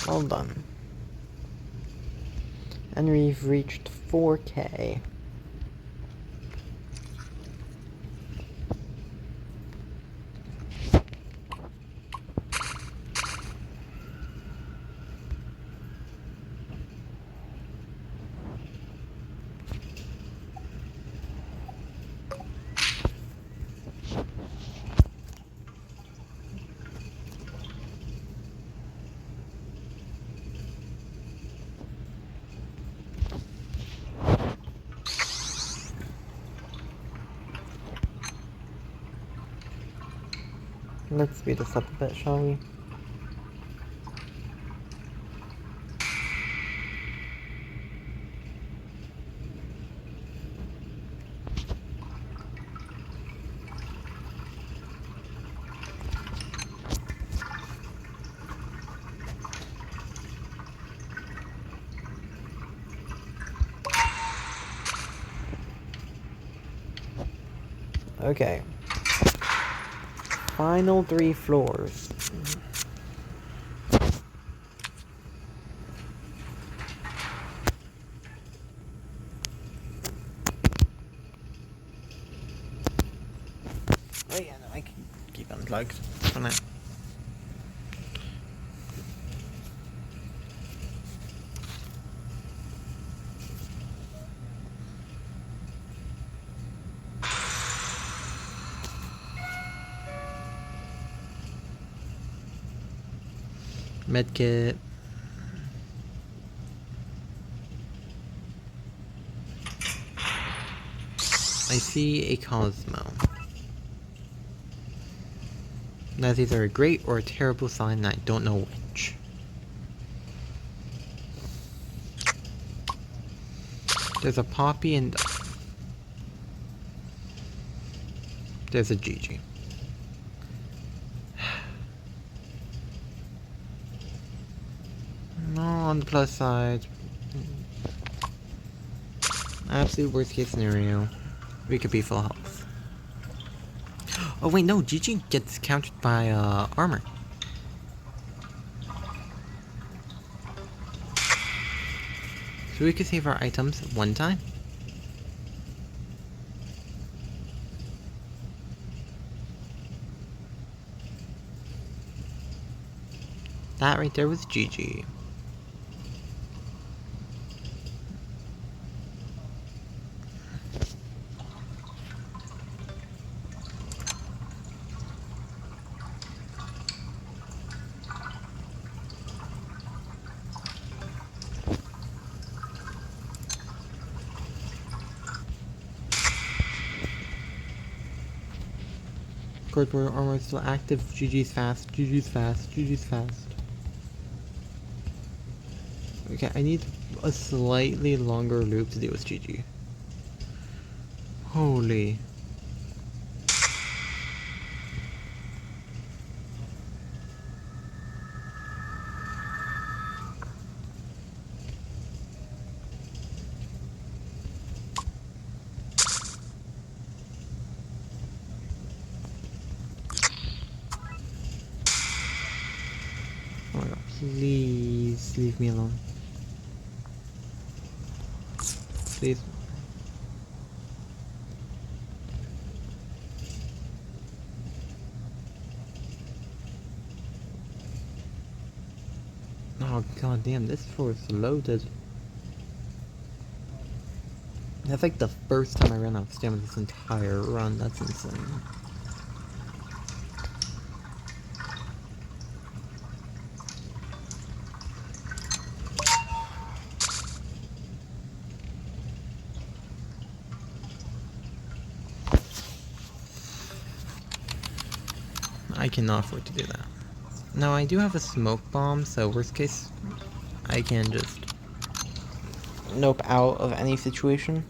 Well done. And we've reached 4K. Let's speed this up a bit, shall we? Okay. Final 3 floors. Oh yeah, no, I can keep unplugged for now. Medkit. I see a Cosmo. That's either a great or a terrible sign, and I don't know which. There's a Poppy and... there's a Gigi. No, on the plus side... absolute worst case scenario. We could be full health. Oh wait, no, Gigi gets countered by armor. So we could save our items one time. That right there was Gigi. Cardboard armor is still active. GG's fast. GG's fast. GG's fast. Okay, I need a slightly longer loop to deal with GG. Holy. Oh my god, please leave me alone. Please. Oh god damn, this floor is loaded. That's like the first time I ran out of stamina this entire run. That's insane. I cannot afford to do that. Now I do have a smoke bomb, so worst case, I can just nope out of any situation.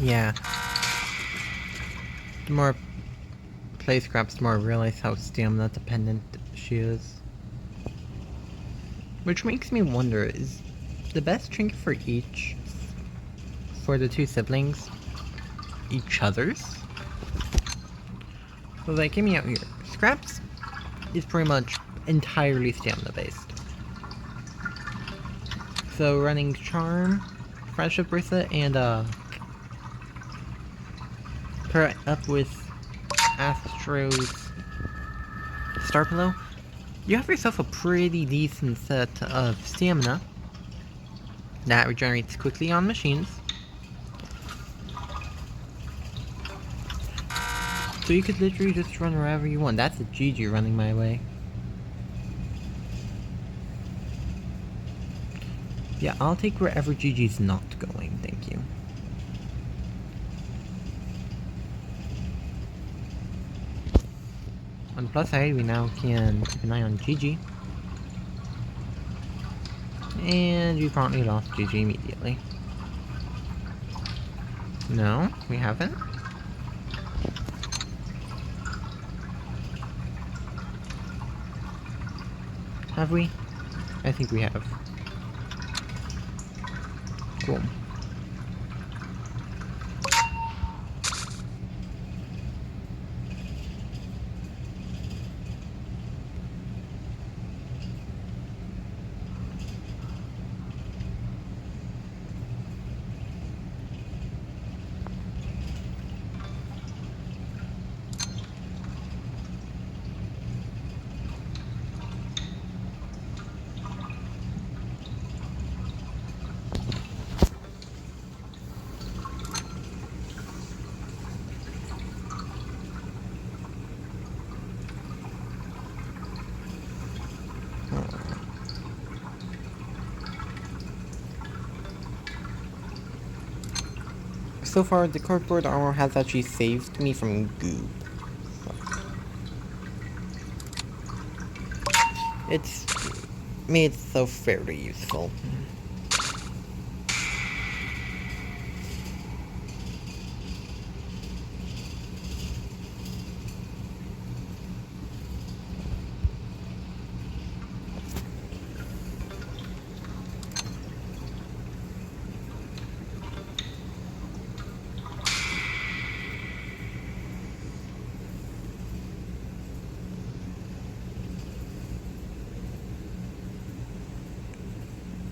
Yeah. The more I play Scraps, the more I realize how stamina dependent she is. Which makes me wonder, is the best trinket for each, for the two siblings, each other's? So like, get me out here. Scraps is pretty much entirely stamina based. So running Charm, Friendship Bracelet, and pair it up with Astro's Star Pillow, you have yourself a pretty decent set of stamina that regenerates quickly on machines. So you could literally just run wherever you want. That's a GG running my way. Yeah, I'll take wherever GG's not going, thank you. On the plus side, we now can keep an eye on GG. And we promptly lost GG immediately. No, we haven't. Have we? I think we have. Cool. So far, the cardboard armor has actually saved me from goop. It's made so fairly useful.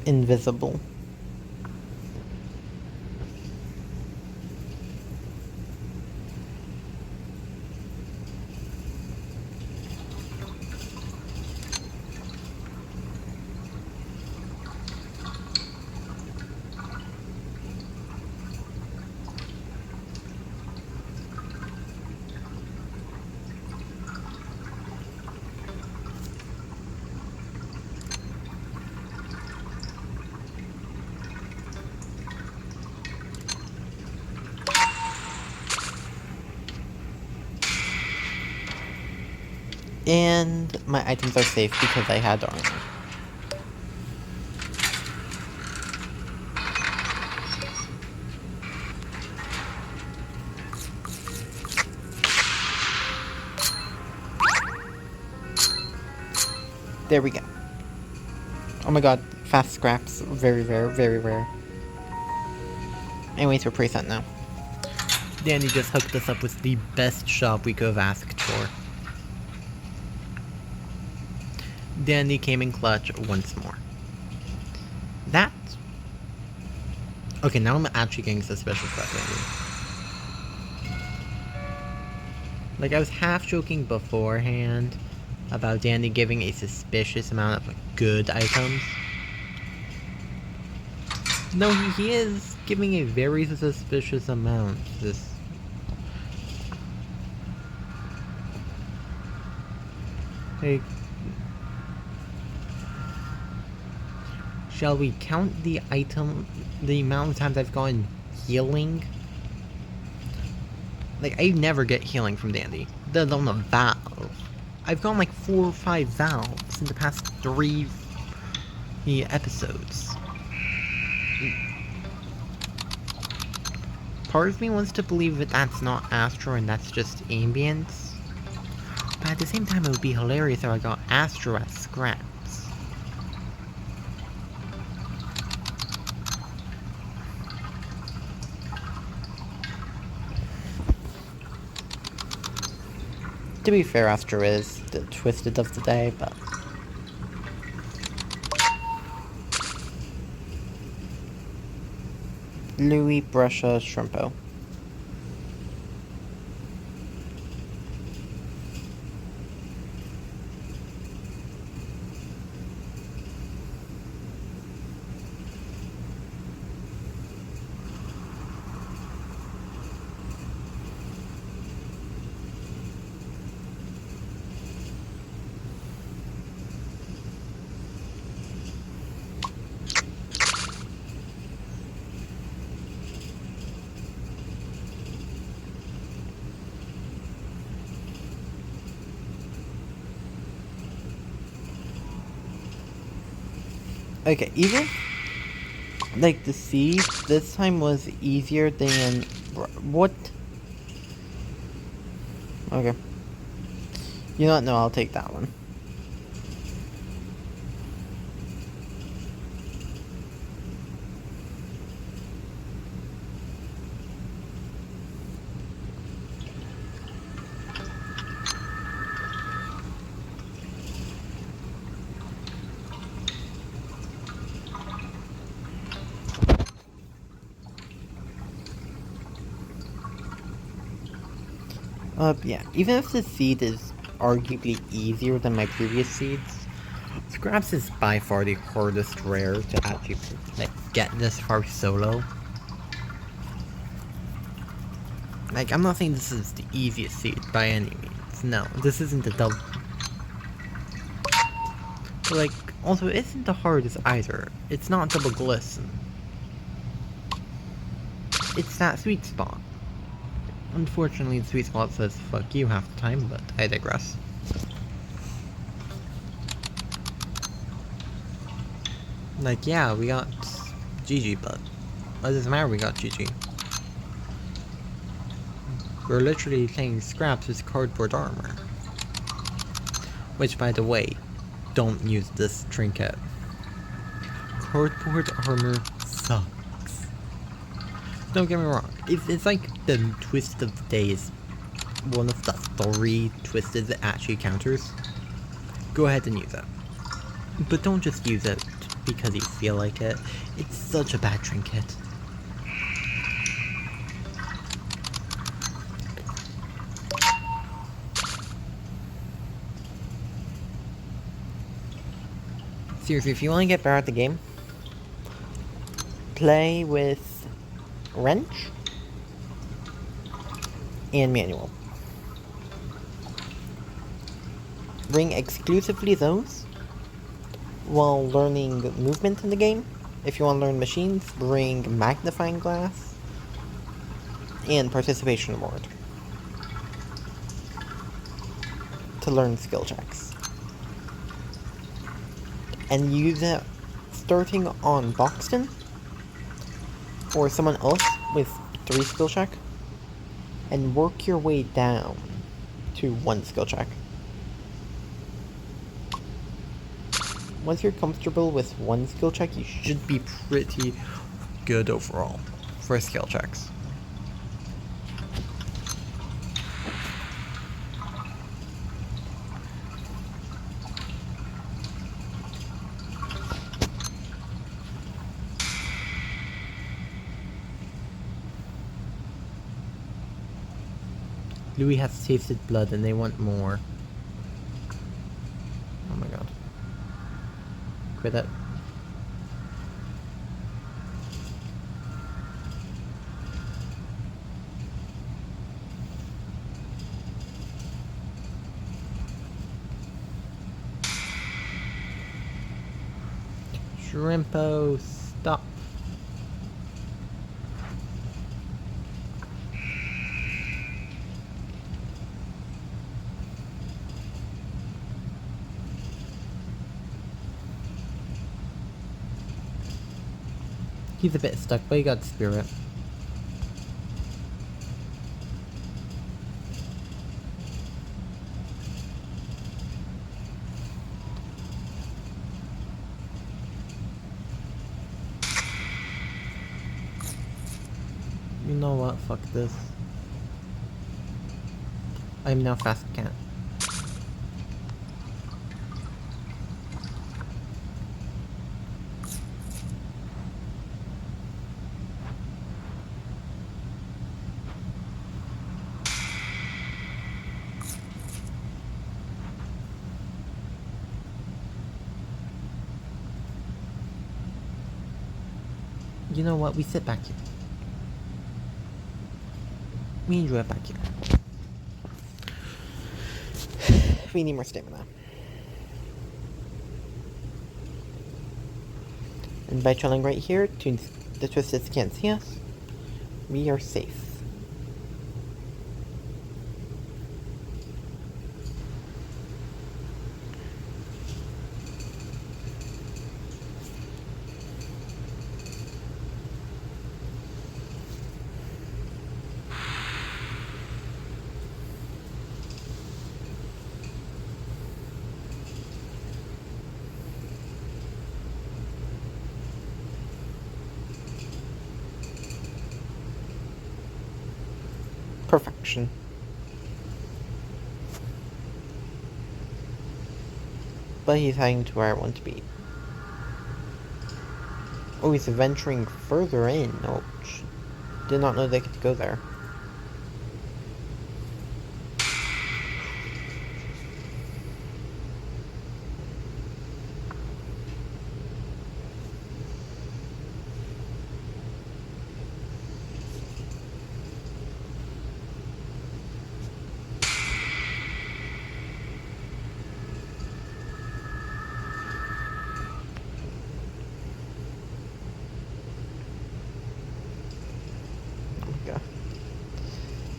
Invisible. And my items are safe because I had armor. There we go. Oh my god, fast scraps. Very rare, very rare. Anyways, we're pre-sent now. Danny just hooked us up with the best shop we could have asked for. Danny came in clutch once more. That... Okay, now I'm actually getting suspicious about Danny. Like, I was half joking beforehand about Danny giving a suspicious amount of good items. No, he is giving a very suspicious amount. This... Hey... Shall we count the amount of times I've gotten healing? Like, I never get healing from Dandy. Let alone a valve. I've gotten like 4 or 5 valves in the past 3 episodes. Part of me wants to believe that that's not Astro and that's just ambience. But at the same time, it would be hilarious if I got Astro as scraps. To be fair, Astro is the twisted of the day, but... Louis, Brusha, Shrimpo. Okay, even like the siege this time was easier than what? Okay. You know what? No, I'll take that one. Yeah, even if the seed is arguably easier than my previous seeds, Scraps is by far the hardest rare to actually like get this far solo. Like, I'm not saying this is the easiest seed by any means. No, this isn't the double. But like, also, it isn't the hardest either. It's not double glisten. It's that sweet spot. Unfortunately, the sweet spot says fuck you half the time, but I digress. Like, yeah, we got GG, but what does it matter we got GG? We're literally playing Scraps with cardboard armor. Which, by the way, don't use this trinket. Cardboard armor sucks. Don't get me wrong, it's like the twist of the day is one of the 3 twisted that actually counters. Go ahead and use it. But don't just use it because you feel like it. It's such a bad trinket. Seriously, if you want to get better at the game, play with wrench and manual. Bring exclusively those while learning movement in the game. If you want to learn machines, bring magnifying glass and participation award. to learn skill checks. And use it starting on Boxton or someone else with 3 skill check and work your way down to 1 skill check. Once you're comfortable with 1 skill check, you should be pretty good overall for skill checks. Louis has tasted blood and they want more. Oh my god. Quit it. Shrimpo, stop. He's a bit stuck, but he got spirit. You know what? Fuck this. I'm now fast cat. You know what? We sit back here. We enjoy it back here. We need more stamina. And by chilling right here, the Twisteds can't see us. We are safe. Perfection. But he's heading to where I want to be. Oh, he's venturing further in. Oh, did not know they could go there.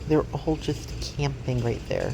They're all just camping right there.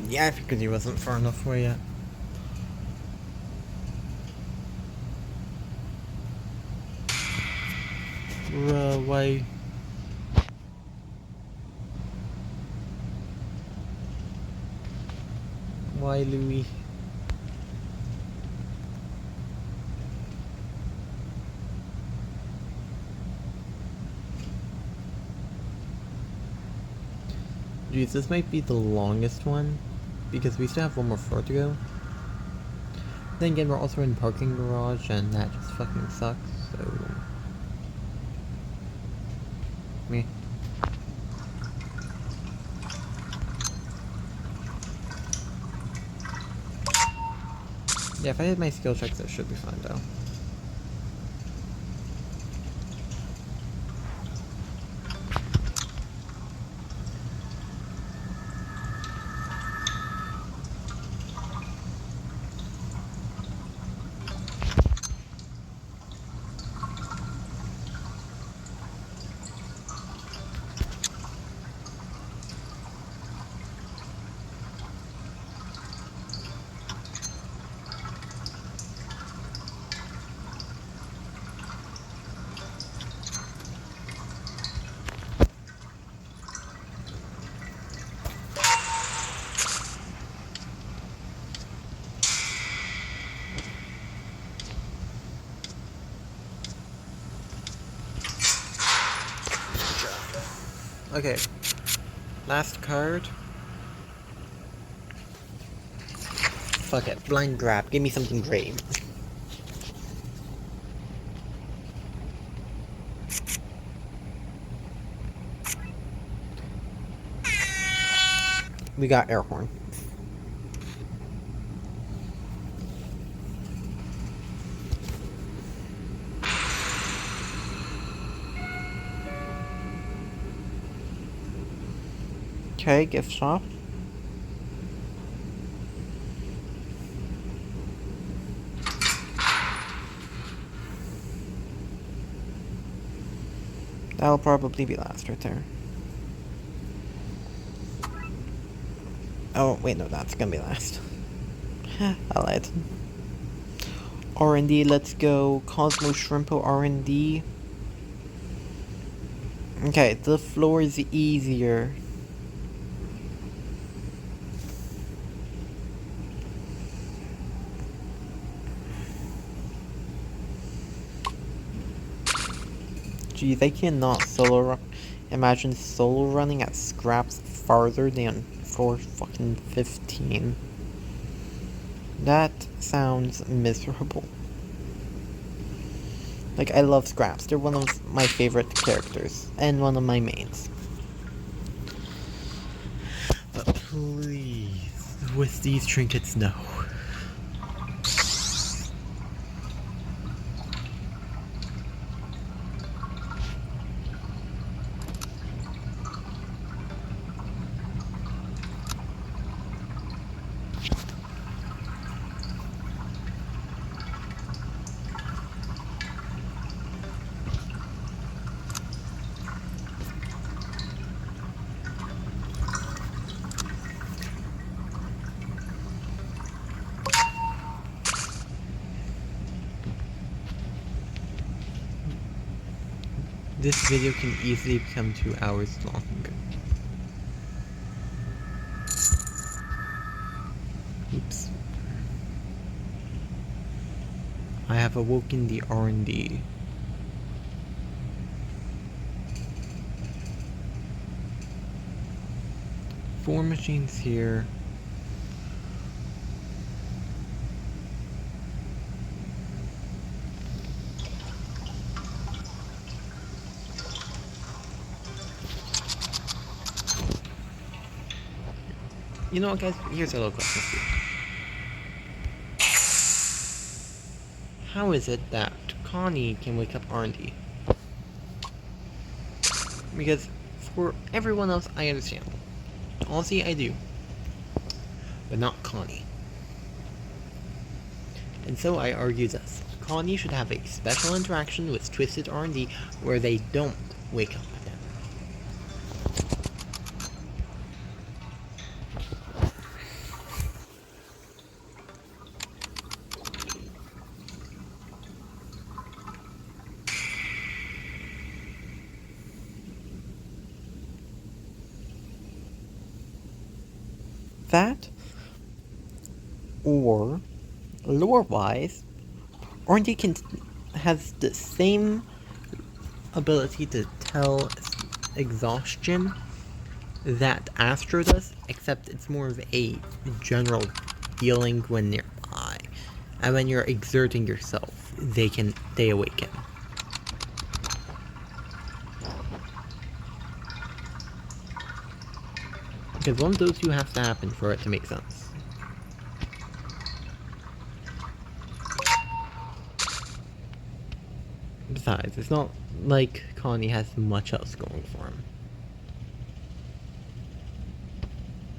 Yeah, I figured he wasn't far enough away yet. Why? Why, Louis? Jeez, this might be the longest one, because we still have one more floor to go. Then again, we're also in parking garage, and that just fucking sucks, so... Me. Yeah, if I hit my skill checks, that should be fine, though. Okay. Last card. Fuck it. Blind grab. Give me something great. We got air horn. Okay, gift shop. That'll probably be last right there. Oh, wait, no, that's gonna be last. I lied. R&D, let's go. Cosmo Shrimpo R&D. Okay, the floor is easier. Geez, I cannot imagine solo running at scraps farther than floor fucking 15. That sounds miserable. Like, I love scraps. They're one of my favorite characters. And one of my mains. But please, with these trinkets, no. This video can easily become 2 hours long. Oops. I have awoken the R&D. Four machines here. You know what, guys? Here's a little question for you. How is it that Connie can wake up R&D? Because for everyone else, I understand. Honestly, I do. But not Connie. And so I argue this. Connie should have a special interaction with Twisted R&D where they don't wake up again. That, or lore-wise, Orange has the same ability to tell exhaustion that Astro does, except it's more of a general feeling when nearby. And when you're exerting yourself, they awaken. Because one of those two has to happen for it to make sense. Besides, it's not like Connie has much else going for him.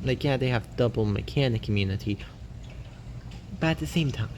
Like, yeah, they have double mechanic immunity, but at the same time.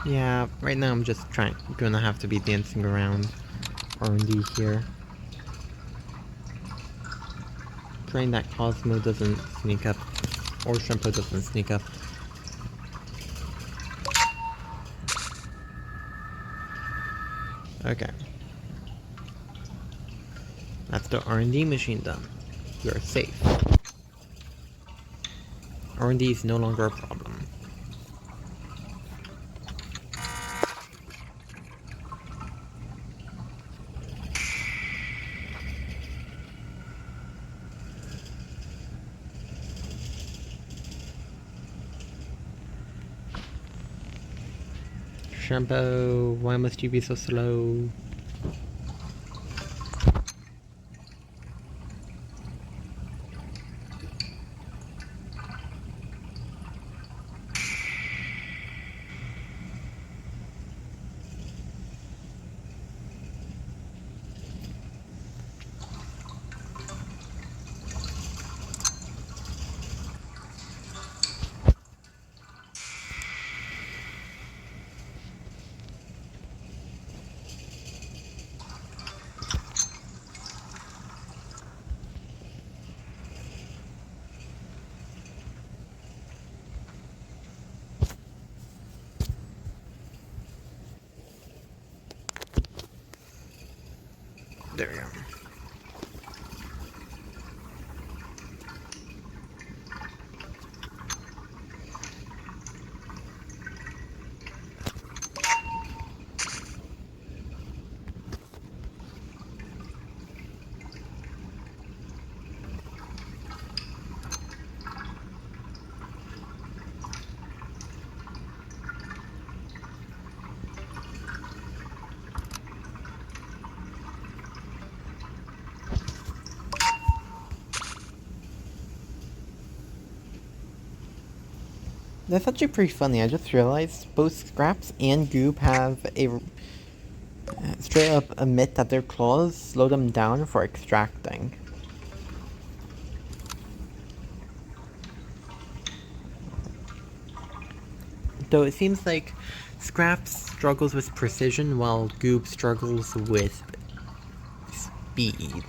Yeah, right now I'm just gonna have to be dancing around R&D here. Praying that Cosmo doesn't sneak up, or Shrimpo doesn't sneak up. Okay. That's the R&D machine done. You're safe. R&D is no longer a problem. Shrimpo, why must you be so slow? There we go. That's actually pretty funny. I just realized both Scraps and Goob have a straight up admit that their claws slow them down for extracting. Though it seems like Scraps struggles with precision while Goob struggles with speed.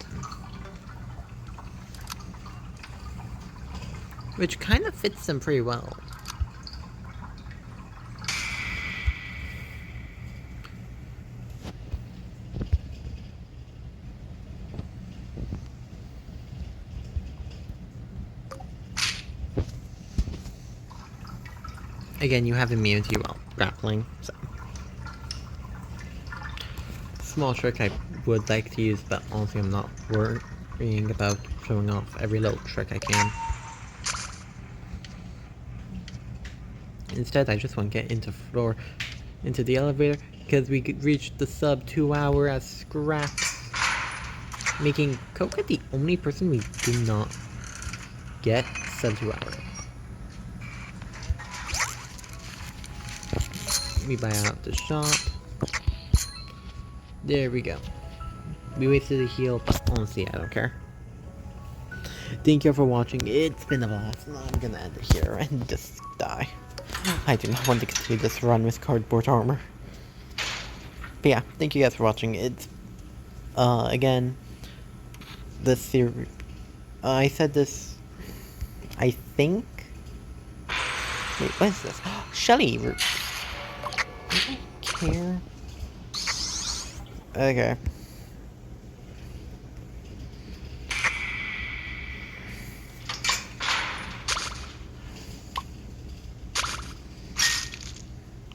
Which kind of fits them pretty well. Again, you have immunity while grappling, so. Small trick I would like to use, but honestly I'm not worrying about showing off every little trick I can. Instead, I just want to get into the elevator, because we could reach the sub 2 hour as Scraps, making Coca the only person we did not get sub 2 hour. We buy out the shop. There we go. We wasted a heal, but honestly, I don't care. Thank you for watching. It's been a blast. I'm gonna end it here and just die. I do not want to continue this run with cardboard armor. But yeah, thank you guys for watching. It's, again, the series. I said this, I think. Wait, what is this? Shelly! Do I care? Okay.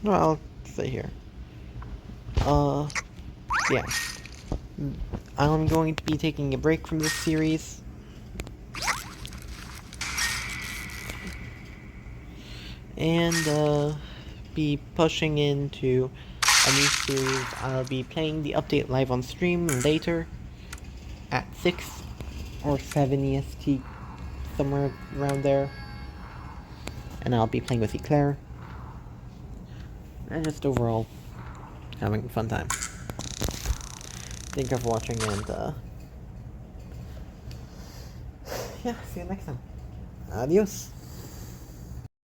Well, I'll stay here. Yeah. I'm going to be taking a break from this series. And, be pushing into a new series. I'll be playing the update live on stream later at 6 or 7 EST, somewhere around there. And I'll be playing with Eclair. And just overall having a fun time. Thank you for watching, and yeah, see you next time. Adios.